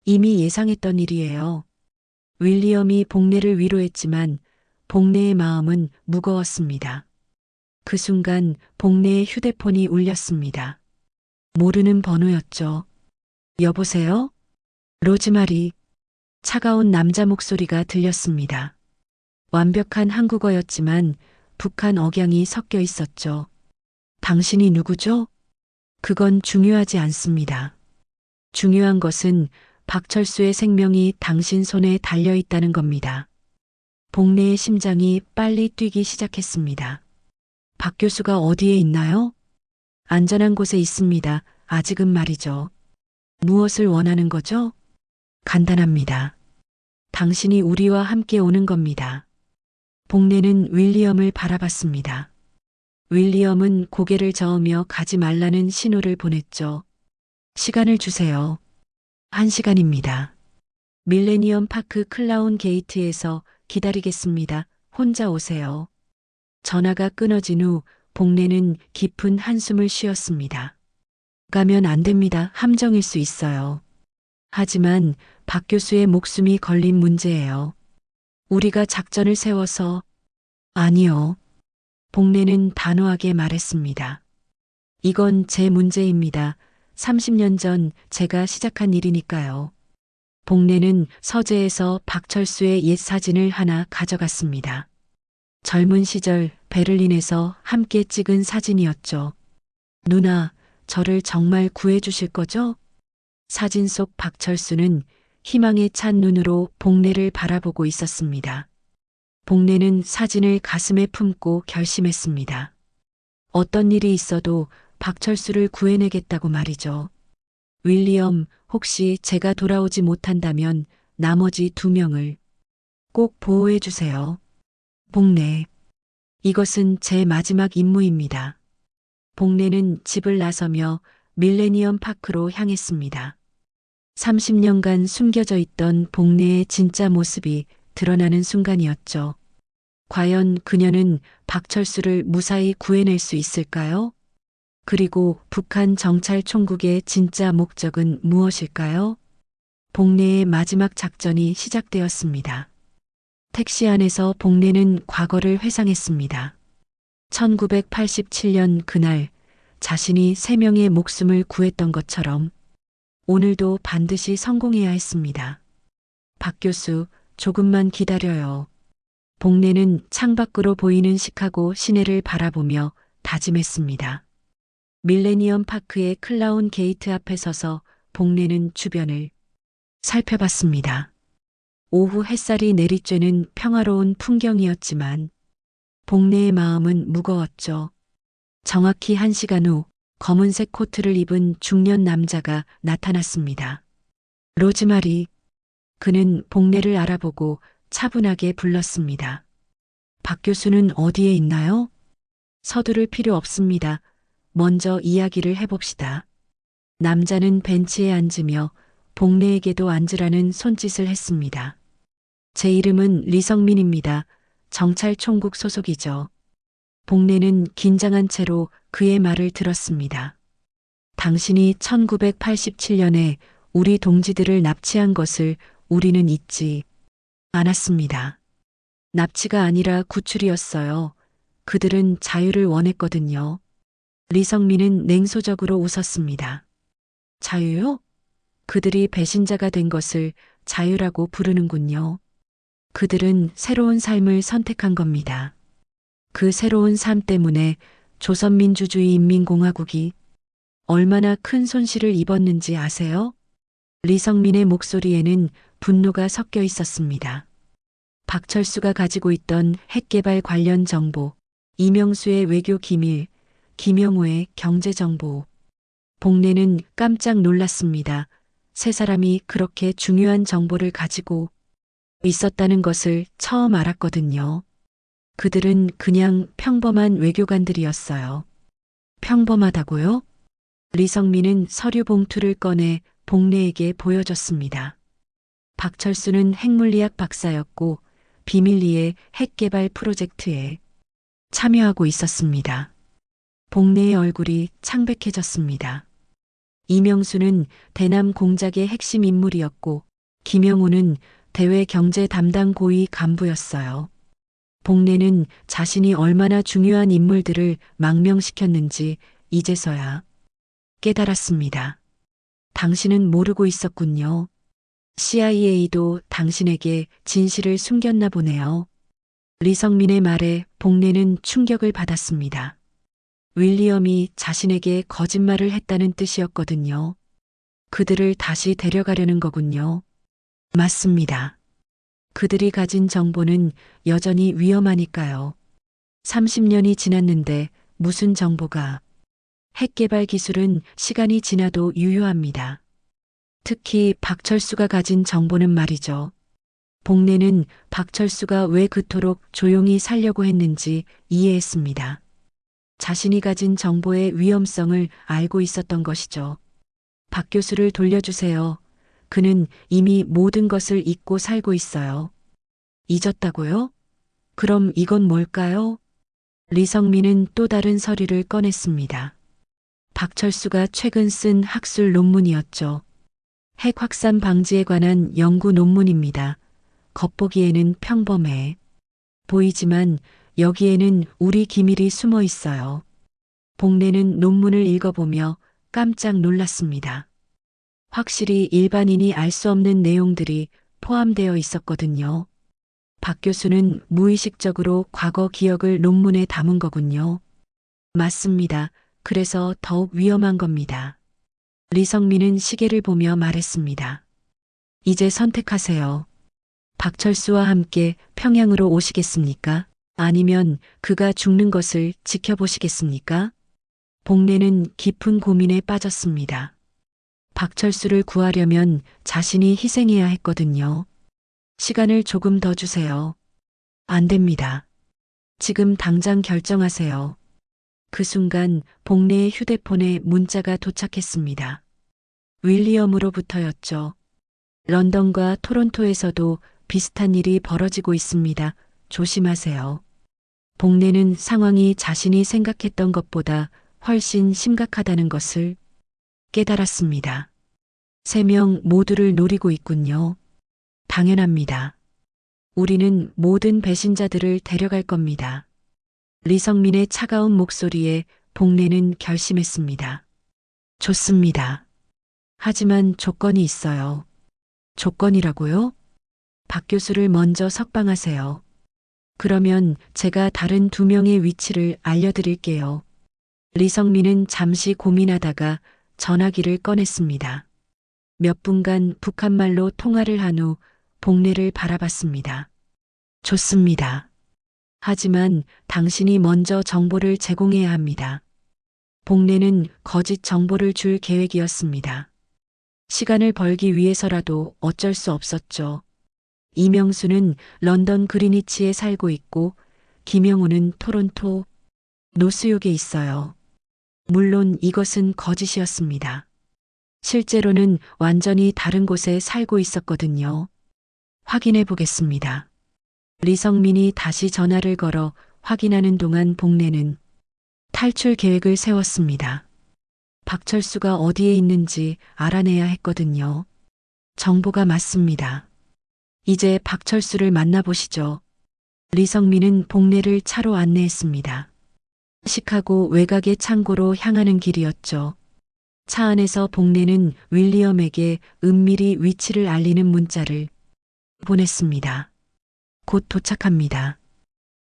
이미 예상했던 일이에요. 윌리엄이 복내를 위로했지만 복내의 마음은 무거웠습니다. 그 순간 복내의 휴대폰이 울렸습니다. 모르는 번호였죠. 여보세요? 로즈마리. 차가운 남자 목소리가 들렸습니다. 완벽한 한국어였지만 북한 억양이 섞여 있었죠. 당신이 누구죠? 그건 중요하지 않습니다. 중요한 것은 박철수의 생명이 당신 손에 달려 있다는 겁니다. 복내의 심장이 빨리 뛰기 시작했습니다. 박 교수가 어디에 있나요? 안전한 곳에 있습니다. 아직은 말이죠. 무엇을 원하는 거죠? 간단합니다. 당신이 우리와 함께 오는 겁니다. 복내는 윌리엄을 바라봤습니다. 윌리엄은 고개를 저으며 가지 말라는 신호를 보냈죠. 시간을 주세요. 1시간입니다. 밀레니엄 파크 클라운 게이트에서 기다리겠습니다. 혼자 오세요. 전화가 끊어진 후 복례는 깊은 한숨을 쉬었습니다. 가면 안 됩니다. 함정일 수 있어요. 하지만 박 교수의 목숨이 걸린 문제예요. 우리가 작전을 세워서 아니요. 복례는 단호하게 말했습니다. 이건 제 문제입니다. 30년 전 제가 시작한 일이니까요. 복례는 서재에서 박철수의 옛 사진을 하나 가져갔습니다. 젊은 시절 베를린에서 함께 찍은 사진이었죠. 누나, 저를 정말 구해주실 거죠? 사진 속 박철수는 희망에 찬 눈으로 복례를 바라보고 있었습니다. 복례는 사진을 가슴에 품고 결심했습니다. 어떤 일이 있어도 박철수를 구해내겠다고 말이죠. 윌리엄, 혹시 제가 돌아오지 못한다면 나머지 2명을 꼭 보호해 주세요. 복례. 이것은 제 마지막 임무입니다. 복례는 집을 나서며 밀레니엄 파크로 향했습니다. 30년간 숨겨져 있던 복례의 진짜 모습이 드러나는 순간이었죠. 과연 그녀는 박철수를 무사히 구해낼 수 있을까요? 그리고 북한 정찰 총국의 진짜 목적은 무엇일까요? 복례의 마지막 작전이 시작되었습니다. 택시 안에서 복례는 과거를 회상했습니다. 1987년 그날 자신이 3명의 목숨을 구했던 것처럼 오늘도 반드시 성공해야 했습니다. 박 교수, 조금만 기다려요. 복례는 창밖으로 보이는 시카고 시내를 바라보며 다짐했습니다. 밀레니엄 파크의 클라운 게이트 앞에 서서 복례는 주변을 살펴봤습니다. 오후 햇살이 내리쬐는 평화로운 풍경이었지만 복례의 마음은 무거웠죠. 정확히 1시간 후 검은색 코트를 입은 중년 남자가 나타났습니다. 로즈마리. 그는 복례를 알아보고 차분하게 불렀습니다. 박 교수는 어디에 있나요? 서두를 필요 없습니다. 먼저 이야기를 해봅시다. 남자는 벤치에 앉으며 복례에게도 앉으라는 손짓을 했습니다. 제 이름은 리성민입니다. 정찰총국 소속이죠. 복례는 긴장한 채로 그의 말을 들었습니다. 당신이 1987년에 우리 동지들을 납치한 것을 우리는 잊지 않았습니다. 납치가 아니라 구출이었어요. 그들은 자유를 원했거든요. 리성민은 냉소적으로 웃었습니다. 자유요? 그들이 배신자가 된 것을 자유라고 부르는군요. 그들은 새로운 삶을 선택한 겁니다. 그 새로운 삶 때문에 조선민주주의 인민공화국이 얼마나 큰 손실을 입었는지 아세요? 리성민의 목소리에는 분노가 섞여 있었습니다. 박철수가 가지고 있던 핵개발 관련 정보, 이명수의 외교 기밀, 김영우의 경제 정보. 복례는 깜짝 놀랐습니다. 3사람이 그렇게 중요한 정보를 가지고 있었다는 것을 처음 알았거든요. 그들은 그냥 평범한 외교관들이었어요. 평범하다고요? 리성민은 서류 봉투를 꺼내 복례에게 보여줬습니다. 박철수는 핵물리학 박사였고 비밀리에 핵개발 프로젝트에 참여하고 있었습니다. 복례의 얼굴이 창백해졌습니다. 이명수는 대남 공작의 핵심 인물이었고 김영우는 대외 경제 담당 고위 간부였어요. 복례는 자신이 얼마나 중요한 인물들을 망명시켰는지 이제서야 깨달았습니다. 당신은 모르고 있었군요. CIA도 당신에게 진실을 숨겼나 보네요. 리성민의 말에 복례는 충격을 받았습니다. 윌리엄이 자신에게 거짓말을 했다는 뜻이었거든요. 그들을 다시 데려가려는 거군요. 맞습니다. 그들이 가진 정보는 여전히 위험하니까요. 30년이 지났는데 무슨 정보가? 핵개발 기술은 시간이 지나도 유효합니다. 특히 박철수가 가진 정보는 말이죠. 복례는 박철수가 왜 그토록 조용히 살려고 했는지 이해했습니다. 자신이 가진 정보의 위험성을 알고 있었던 것이죠. 박 교수를 돌려주세요. 그는 이미 모든 것을 잊고 살고 있어요. 잊었다고요? 그럼 이건 뭘까요? 리성민은 또 다른 서류를 꺼냈습니다. 박철수가 최근 쓴 학술 논문이었죠. 핵 확산 방지에 관한 연구 논문입니다. 겉보기에는 평범해 보이지만 여기에는 우리 기밀이 숨어 있어요. 복례는 논문을 읽어보며 깜짝 놀랐습니다. 확실히 일반인이 알 수 없는 내용들이 포함되어 있었거든요. 박 교수는 무의식적으로 과거 기억을 논문에 담은 거군요. 맞습니다. 그래서 더욱 위험한 겁니다. 리성민은 시계를 보며 말했습니다. 이제 선택하세요. 박철수와 함께 평양으로 오시겠습니까? 아니면 그가 죽는 것을 지켜보시겠습니까? 복례는 깊은 고민에 빠졌습니다. 박철수를 구하려면 자신이 희생해야 했거든요. 시간을 조금 더 주세요. 안 됩니다. 지금 당장 결정하세요. 그 순간 복례의 휴대폰에 문자가 도착했습니다. 윌리엄으로부터였죠. 런던과 토론토에서도 비슷한 일이 벌어지고 있습니다. 조심하세요. 복례는 상황이 자신이 생각했던 것보다 훨씬 심각하다는 것을 깨달았습니다. 3명 모두를 노리고 있군요. 당연합니다. 우리는 모든 배신자들을 데려갈 겁니다. 리성민의 차가운 목소리에 복례는 결심했습니다. 좋습니다. 하지만 조건이 있어요. 조건이라고요? 박 교수를 먼저 석방하세요. 그러면 제가 다른 2명의 위치를 알려드릴게요. 리성민은 잠시 고민하다가 전화기를 꺼냈습니다. 몇 분간 북한말로 통화를 한 후 복례를 바라봤습니다. 좋습니다. 하지만 당신이 먼저 정보를 제공해야 합니다. 복례는 거짓 정보를 줄 계획이었습니다. 시간을 벌기 위해서라도 어쩔 수 없었죠. 이명수는 런던 그리니치에 살고 있고 김영우는 토론토 노스욕에 있어요. 물론 이것은 거짓이었습니다. 실제로는 완전히 다른 곳에 살고 있었거든요. 확인해 보겠습니다. 리성민이 다시 전화를 걸어 확인하는 동안 복례는 탈출 계획을 세웠습니다. 박철수가 어디에 있는지 알아내야 했거든요. 정보가 맞습니다. 이제 박철수를 만나보시죠. 리성민은 복례를 차로 안내했습니다. 시카고 외곽의 창고로 향하는 길이었죠. 차 안에서 복례는 윌리엄에게 은밀히 위치를 알리는 문자를 보냈습니다. 곧 도착합니다.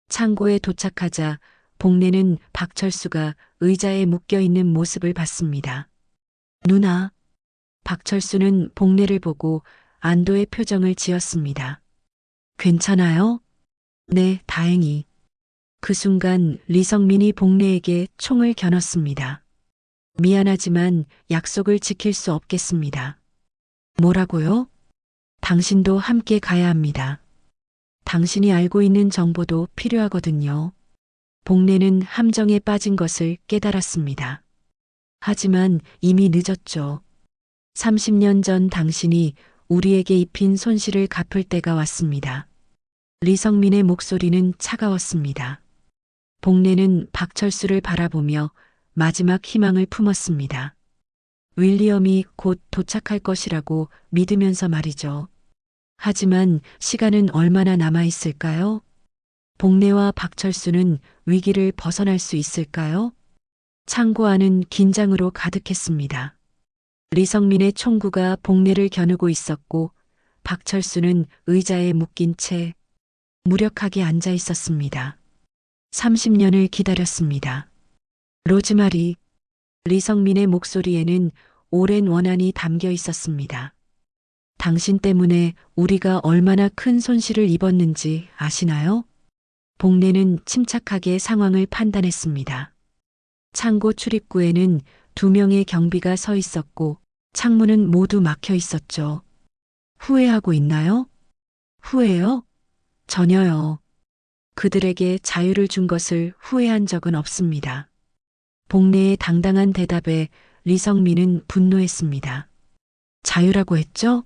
창고에 도착하자 복례는 박철수가 의자에 묶여있는 모습을 봤습니다. 누나. 박철수는 복례를 보고 안도의 표정을 지었습니다. 괜찮아요? 네, 다행히. 그 순간 리성민이 복례에게 총을 겨눴습니다. 미안하지만 약속을 지킬 수 없겠습니다. 뭐라고요? 당신도 함께 가야 합니다. 당신이 알고 있는 정보도 필요하거든요. 복례는 함정에 빠진 것을 깨달았습니다. 하지만 이미 늦었죠. 30년 전 당신이 우리에게 입힌 손실을 갚을 때가 왔습니다. 리성민의 목소리는 차가웠습니다. 복례는 박철수를 바라보며 마지막 희망을 품었습니다. 윌리엄이 곧 도착할 것이라고 믿으면서 말이죠. 하지만 시간은 얼마나 남아 있을까요? 복례와 박철수는 위기를 벗어날 수 있을까요? 창고 안은 긴장으로 가득했습니다. 리성민의 총구가 복례를 겨누고 있었고 박철수는 의자에 묶인 채 무력하게 앉아 있었습니다. 30년을 기다렸습니다. 로즈마리. 리성민의 목소리에는 오랜 원한이 담겨 있었습니다. 당신 때문에 우리가 얼마나 큰 손실을 입었는지 아시나요? 복례는 침착하게 상황을 판단했습니다. 창고 출입구에는 2명의 경비가 서 있었고 창문은 모두 막혀 있었죠. 후회하고 있나요? 후회요? 전혀요. 그들에게 자유를 준 것을 후회한 적은 없습니다. 복례의 당당한 대답에 리성민은 분노했습니다. 자유라고 했죠?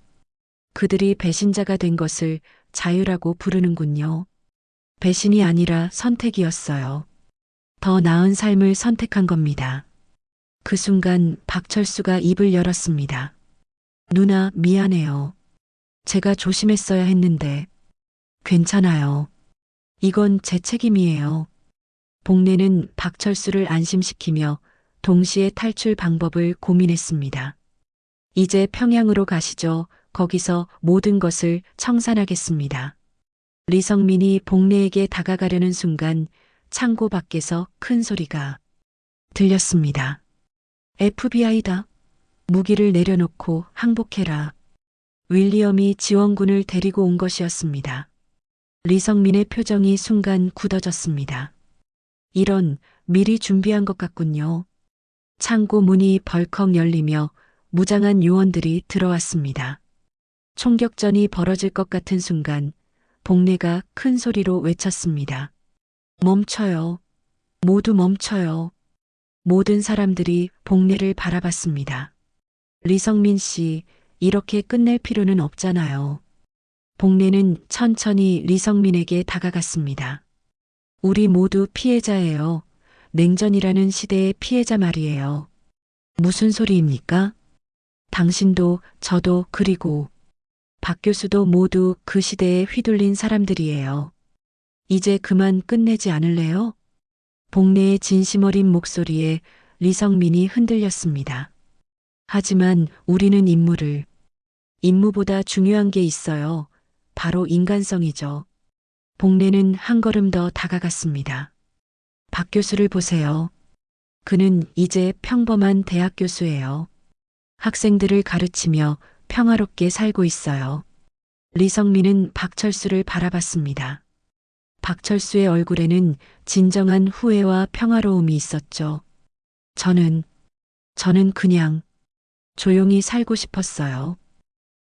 그들이 배신자가 된 것을 자유라고 부르는군요. 배신이 아니라 선택이었어요. 더 나은 삶을 선택한 겁니다. 그 순간 박철수가 입을 열었습니다. 누나, 미안해요. 제가 조심했어야 했는데. 괜찮아요. 이건 제 책임이에요. 복례는 박철수를 안심시키며 동시에 탈출 방법을 고민했습니다. 이제 평양으로 가시죠. 거기서 모든 것을 청산하겠습니다. 리성민이 복례에게 다가가려는 순간 창고 밖에서 큰 소리가 들렸습니다. FBI다. 무기를 내려놓고 항복해라. 윌리엄이 지원군을 데리고 온 것이었습니다. 리성민의 표정이 순간 굳어졌습니다. 이런, 미리 준비한 것 같군요. 창고 문이 벌컥 열리며 무장한 요원들이 들어왔습니다. 총격전이 벌어질 것 같은 순간 복례가 큰 소리로 외쳤습니다. 멈춰요. 모두 멈춰요. 모든 사람들이 복례를 바라봤습니다. 리성민 씨, 이렇게 끝낼 필요는 없잖아요. 복례는 천천히 리성민에게 다가갔습니다. 우리 모두 피해자예요. 냉전이라는 시대의 피해자 말이에요. 무슨 소리입니까? 당신도 저도 그리고 박 교수도 모두 그 시대에 휘둘린 사람들이에요. 이제 그만 끝내지 않을래요? 복례의 진심 어린 목소리에 리성민이 흔들렸습니다. 하지만 우리는 임무보다 중요한 게 있어요. 바로 인간성이죠. 복례는 한 걸음 더 다가갔습니다. 박 교수를 보세요. 그는 이제 평범한 대학 교수예요. 학생들을 가르치며 평화롭게 살고 있어요. 리성민은 박철수를 바라봤습니다. 박철수의 얼굴에는 진정한 후회와 평화로움이 있었죠. 저는 그냥 조용히 살고 싶었어요.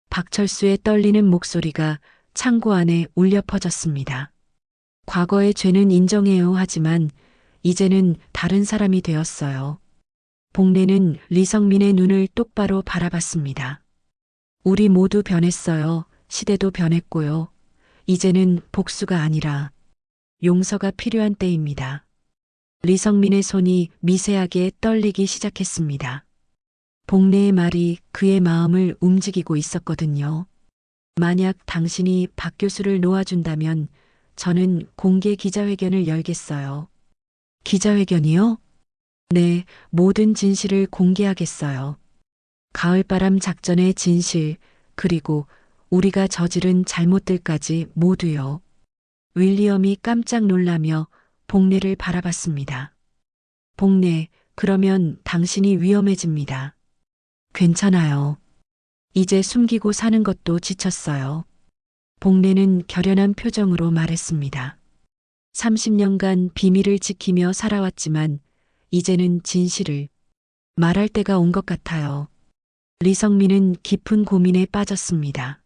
박철수의 떨리는 목소리가 창고 안에 울려 퍼졌습니다. 과거의 죄는 인정해요. 하지만 이제는 다른 사람이 되었어요. 복례는 리성민의 눈을 똑바로 바라봤습니다. 우리 모두 변했어요. 시대도 변했고요. 이제는 복수가 아니라 용서가 필요한 때입니다. 리성민의 손이 미세하게 떨리기 시작했습니다. 복례의 말이 그의 마음을 움직이고 있었거든요. 만약 당신이 박 교수를 놓아준다면 저는 공개 기자회견을 열겠어요. 기자회견이요? 네, 모든 진실을 공개하겠어요. 가을바람 작전의 진실, 그리고 우리가 저지른 잘못들까지 모두요. 윌리엄이 깜짝 놀라며 복례를 바라봤습니다. 복례, 그러면 당신이 위험해집니다. 괜찮아요. 이제 숨기고 사는 것도 지쳤어요. 복례는 결연한 표정으로 말했습니다. 30년간 비밀을 지키며 살아왔지만 이제는 진실을 말할 때가 온 것 같아요. 리성민은 깊은 고민에 빠졌습니다.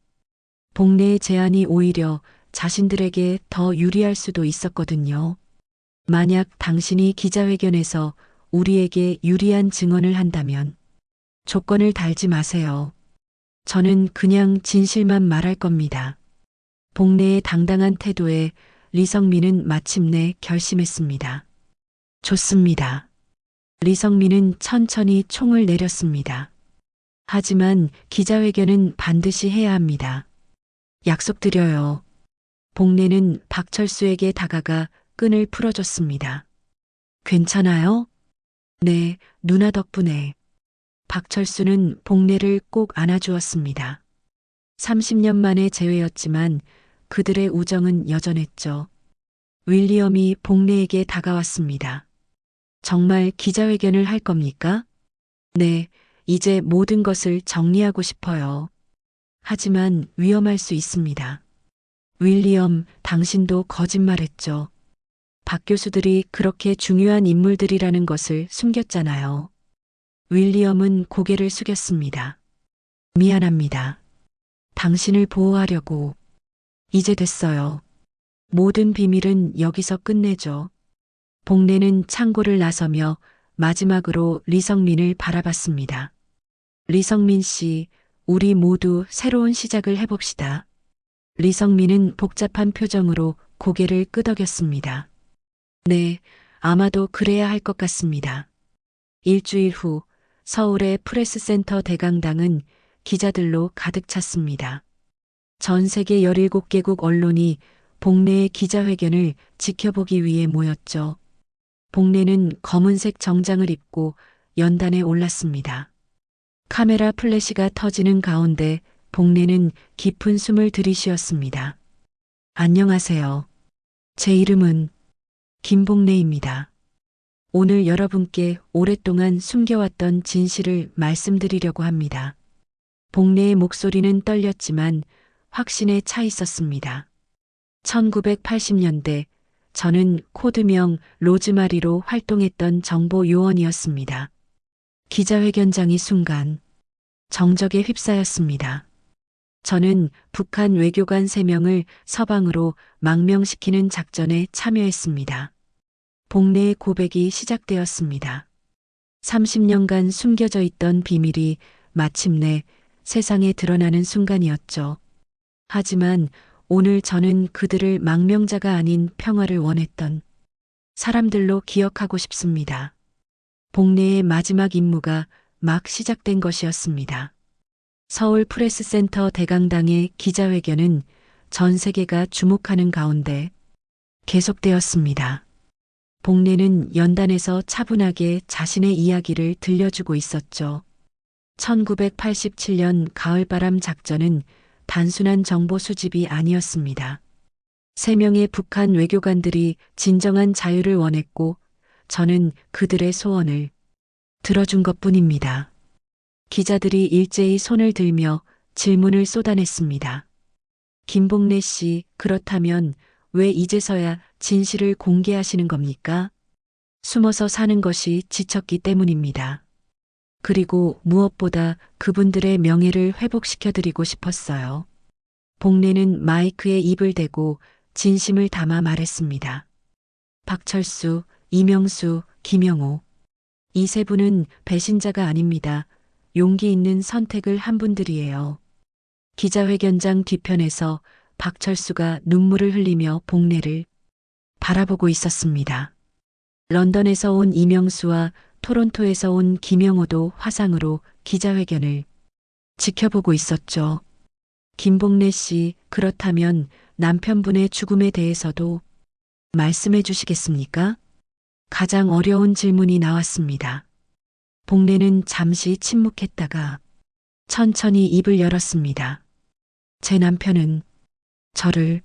복례의 제안이 오히려 자신들에게 더 유리할 수도 있었거든요. 만약 당신이 기자회견에서 우리에게 유리한 증언을 한다면 조건을 달지 마세요. 저는 그냥 진실만 말할 겁니다. 복례의 당당한 태도에 리성민은 마침내 결심했습니다. 좋습니다. 리성민은 천천히 총을 내렸습니다. 하지만 기자회견은 반드시 해야 합니다. 약속드려요. 복례는 박철수에게 다가가 끈을 풀어줬습니다. 괜찮아요? 네, 누나 덕분에. 박철수는 복례를 꼭 안아주었습니다. 30년 만의 재회였지만 그들의 우정은 여전했죠. 윌리엄이 복례에게 다가왔습니다. 정말 기자회견을 할 겁니까? 네, 이제 모든 것을 정리하고 싶어요. 하지만 위험할 수 있습니다. 윌리엄, 당신도 거짓말했죠. 박 교수들이 그렇게 중요한 인물들이라는 것을 숨겼잖아요. 윌리엄은 고개를 숙였습니다. 미안합니다. 당신을 보호하려고. 이제 됐어요. 모든 비밀은 여기서 끝내죠. 복례는 창고를 나서며 마지막으로 리성민을 바라봤습니다. 리성민 씨, 우리 모두 새로운 시작을 해봅시다. 리성민은 복잡한 표정으로 고개를 끄덕였습니다. 네, 아마도 그래야 할 것 같습니다. 일주일 후 서울의 프레스센터 대강당은 기자들로 가득 찼습니다. 전 세계 17개국 언론이 복내의 기자회견을 지켜보기 위해 모였죠. 복내는 검은색 정장을 입고 연단에 올랐습니다. 카메라 플래시가 터지는 가운데 복내는 깊은 숨을 들이쉬었습니다. 안녕하세요. 제 이름은 김복내입니다. 오늘 여러분께 오랫동안 숨겨왔던 진실을 말씀드리려고 합니다. 복내의 목소리는 떨렸지만 확신에 차 있었습니다. 1980년대 저는 코드명 로즈마리로 활동했던 정보 요원이었습니다. 기자회견장이 순간 정적에 휩싸였습니다. 저는 북한 외교관 3명을 서방으로 망명시키는 작전에 참여했습니다. 복내의 고백이 시작되었습니다. 30년간 숨겨져 있던 비밀이 마침내 세상에 드러나는 순간이었죠. 하지만 오늘 저는 그들을 망명자가 아닌 평화를 원했던 사람들로 기억하고 싶습니다. 복내의 마지막 임무가 막 시작된 것이었습니다. 서울 프레스센터 대강당의 기자회견은 전 세계가 주목하는 가운데 계속되었습니다. 복내는 연단에서 차분하게 자신의 이야기를 들려주고 있었죠. 1987년 가을바람 작전은 단순한 정보 수집이 아니었습니다. 3명의 북한 외교관들이 진정한 자유를 원했고 저는 그들의 소원을 들어준 것뿐입니다. 기자들이 일제히 손을 들며 질문을 쏟아냈습니다. 김복내 씨, 그렇다면 왜 이제서야 진실을 공개하시는 겁니까? 숨어서 사는 것이 지쳤기 때문입니다. 그리고 무엇보다 그분들의 명예를 회복시켜드리고 싶었어요. 복내는 마이크에 입을 대고 진심을 담아 말했습니다. 박철수, 이명수, 김영호. 이 3분은 배신자가 아닙니다. 용기 있는 선택을 한 분들이에요. 기자회견장 뒤편에서 박철수가 눈물을 흘리며 복내를 바라보고 있었습니다. 런던에서 온 이명수와 토론토에서 온 김영호도 화상으로 기자회견을 지켜보고 있었죠. 김복내 씨, 그렇다면 남편분의 죽음에 대해서도 말씀해 주시겠습니까? 가장 어려운 질문이 나왔습니다. 복내는 잠시 침묵했다가 천천히 입을 열었습니다. 제 남편은 저를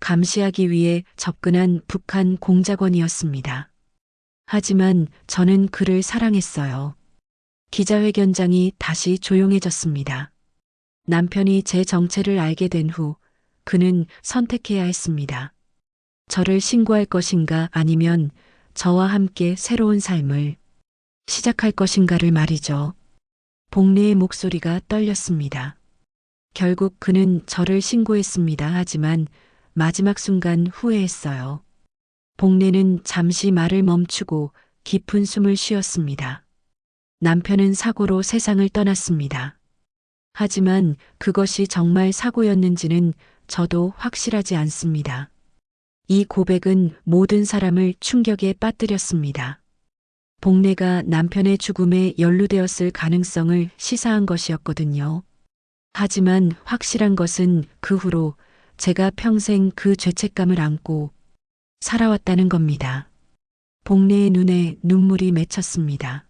감시하기 위해 접근한 북한 공작원이었습니다. 하지만 저는 그를 사랑했어요. 기자회견장이 다시 조용해졌습니다. 남편이 제 정체를 알게 된 후 그는 선택해야 했습니다. 저를 신고할 것인가 아니면 저와 함께 새로운 삶을 시작할 것인가를 말이죠. 복내의 목소리가 떨렸습니다. 결국 그는 저를 신고했습니다. 하지만 마지막 순간 후회했어요. 복내는 잠시 말을 멈추고 깊은 숨을 쉬었습니다. 남편은 사고로 세상을 떠났습니다. 하지만 그것이 정말 사고였는지는 저도 확실하지 않습니다. 이 고백은 모든 사람을 충격에 빠뜨렸습니다. 복내가 남편의 죽음에 연루되었을 가능성을 시사한 것이었거든요. 하지만 확실한 것은 그 후로 제가 평생 그 죄책감을 안고 살아왔다는 겁니다. 복내의 눈에 눈물이 맺혔습니다.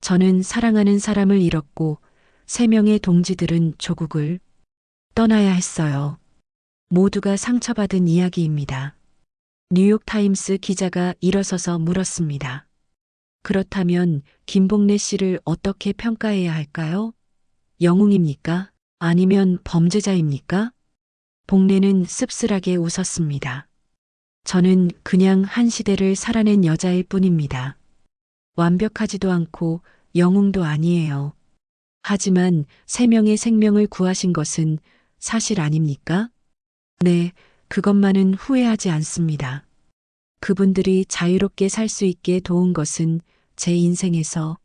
저는 사랑하는 사람을 잃었고 3명의 동지들은 조국을 떠나야 했어요. 모두가 상처받은 이야기입니다. 뉴욕타임스 기자가 일어서서 물었습니다. 그렇다면 김복내 씨를 어떻게 평가해야 할까요? 영웅입니까? 아니면 범죄자입니까? 복내는 씁쓸하게 웃었습니다. 저는 그냥 한 시대를 살아낸 여자일 뿐입니다. 완벽하지도 않고 영웅도 아니에요. 하지만 3명의 생명을 구하신 것은 사실 아닙니까? 네, 그것만은 후회하지 않습니다. 그분들이 자유롭게 살 수 있게 도운 것은 제 인생에서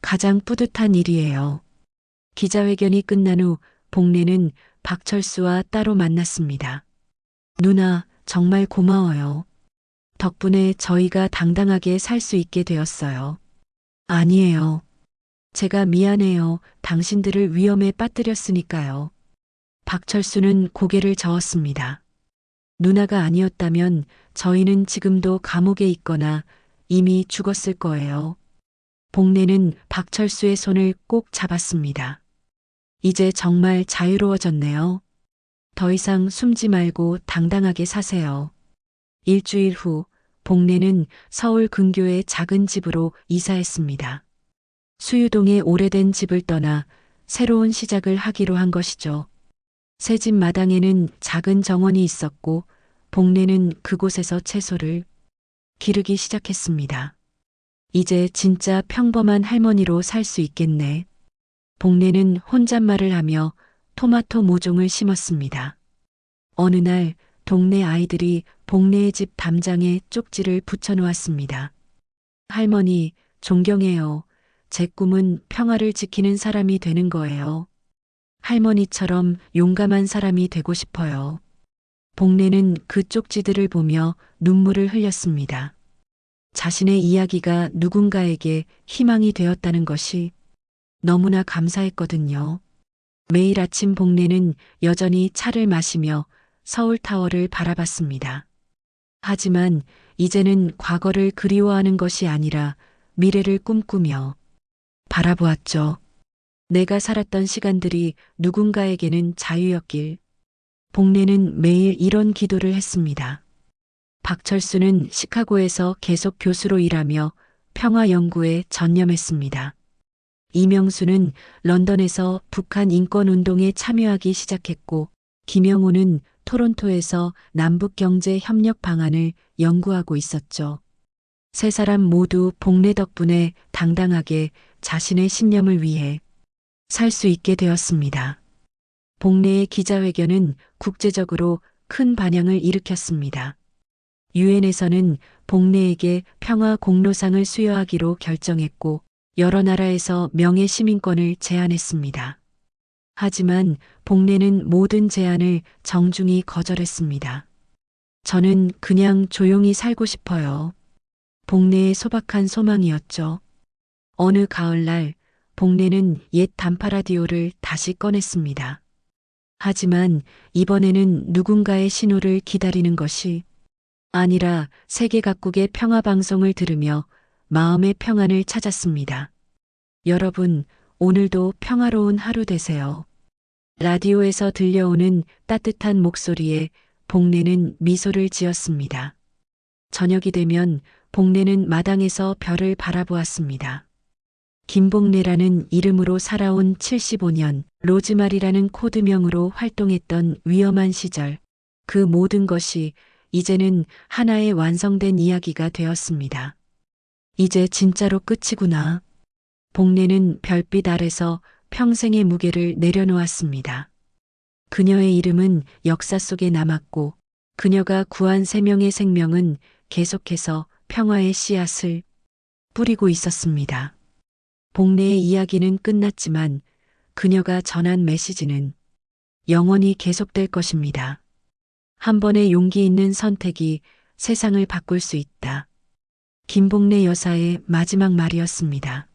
가장 뿌듯한 일이에요. 기자회견이 끝난 후 복내는 박철수와 따로 만났습니다. 누나, 정말 고마워요. 덕분에 저희가 당당하게 살 수 있게 되었어요. 아니에요. 제가 미안해요. 당신들을 위험에 빠뜨렸으니까요. 박철수는 고개를 저었습니다. 누나가 아니었다면 저희는 지금도 감옥에 있거나 이미 죽었을 거예요. 복례는 박철수의 손을 꼭 잡았습니다. 이제 정말 자유로워졌네요. 더 이상 숨지 말고 당당하게 사세요. 일주일 후 복례는 서울 근교의 작은 집으로 이사했습니다. 수유동의 오래된 집을 떠나 새로운 시작을 하기로 한 것이죠. 새 집 마당에는 작은 정원이 있었고 복례는 그곳에서 채소를 기르기 시작했습니다. 이제 진짜 평범한 할머니로 살 수 있겠네. 복례는 혼잣말을 하며 토마토 모종을 심었습니다. 어느 날 동네 아이들이 복례의 집 담장에 쪽지를 붙여놓았습니다. 할머니, 존경해요. 제 꿈은 평화를 지키는 사람이 되는 거예요. 할머니처럼 용감한 사람이 되고 싶어요. 복례는 그 쪽지들을 보며 눈물을 흘렸습니다. 자신의 이야기가 누군가에게 희망이 되었다는 것이 너무나 감사했거든요. 매일 아침 복례는 여전히 차를 마시며 서울타워를 바라봤습니다. 하지만 이제는 과거를 그리워하는 것이 아니라 미래를 꿈꾸며 바라보았죠. 내가 살았던 시간들이 누군가에게는 자유였길. 복례는 매일 이런 기도를 했습니다. 박철수는 시카고에서 계속 교수로 일하며 평화 연구에 전념했습니다. 이명수는 런던에서 북한 인권 운동에 참여하기 시작했고, 김영우는 토론토에서 남북 경제 협력 방안을 연구하고 있었죠. 세 사람 모두 복례 덕분에 당당하게 자신의 신념을 위해 살 수 있게 되었습니다. 복례의 기자회견은 국제적으로 큰 반향을 일으켰습니다. 유엔에서는 복례에게 평화 공로상을 수여하기로 결정했고 여러 나라에서 명예 시민권을 제안했습니다. 하지만 복례는 모든 제안을 정중히 거절했습니다. 저는 그냥 조용히 살고 싶어요. 복례의 소박한 소망이었죠. 어느 가을날 복례는 옛 단파 라디오를 다시 꺼냈습니다. 하지만 이번에는 누군가의 신호를 기다리는 것이 아니라 세계 각국의 평화 방송을 들으며 마음의 평안을 찾았습니다. 여러분, 오늘도 평화로운 하루 되세요. 라디오에서 들려오는 따뜻한 목소리에 복례는 미소를 지었습니다. 저녁이 되면 복례는 마당에서 별을 바라보았습니다. 김복례라는 이름으로 살아온 75년, 로즈마리라는 코드명으로 활동했던 위험한 시절, 그 모든 것이 이제는 하나의 완성된 이야기가 되었습니다. 이제 진짜로 끝이구나. 복례는 별빛 아래서 평생의 무게를 내려놓았습니다. 그녀의 이름은 역사 속에 남았고 그녀가 구한 3명의 생명은 계속해서 평화의 씨앗을 뿌리고 있었습니다. 복례의 이야기는 끝났지만 그녀가 전한 메시지는 영원히 계속될 것입니다. 한 번의 용기 있는 선택이 세상을 바꿀 수 있다. 김복례 여사의 마지막 말이었습니다.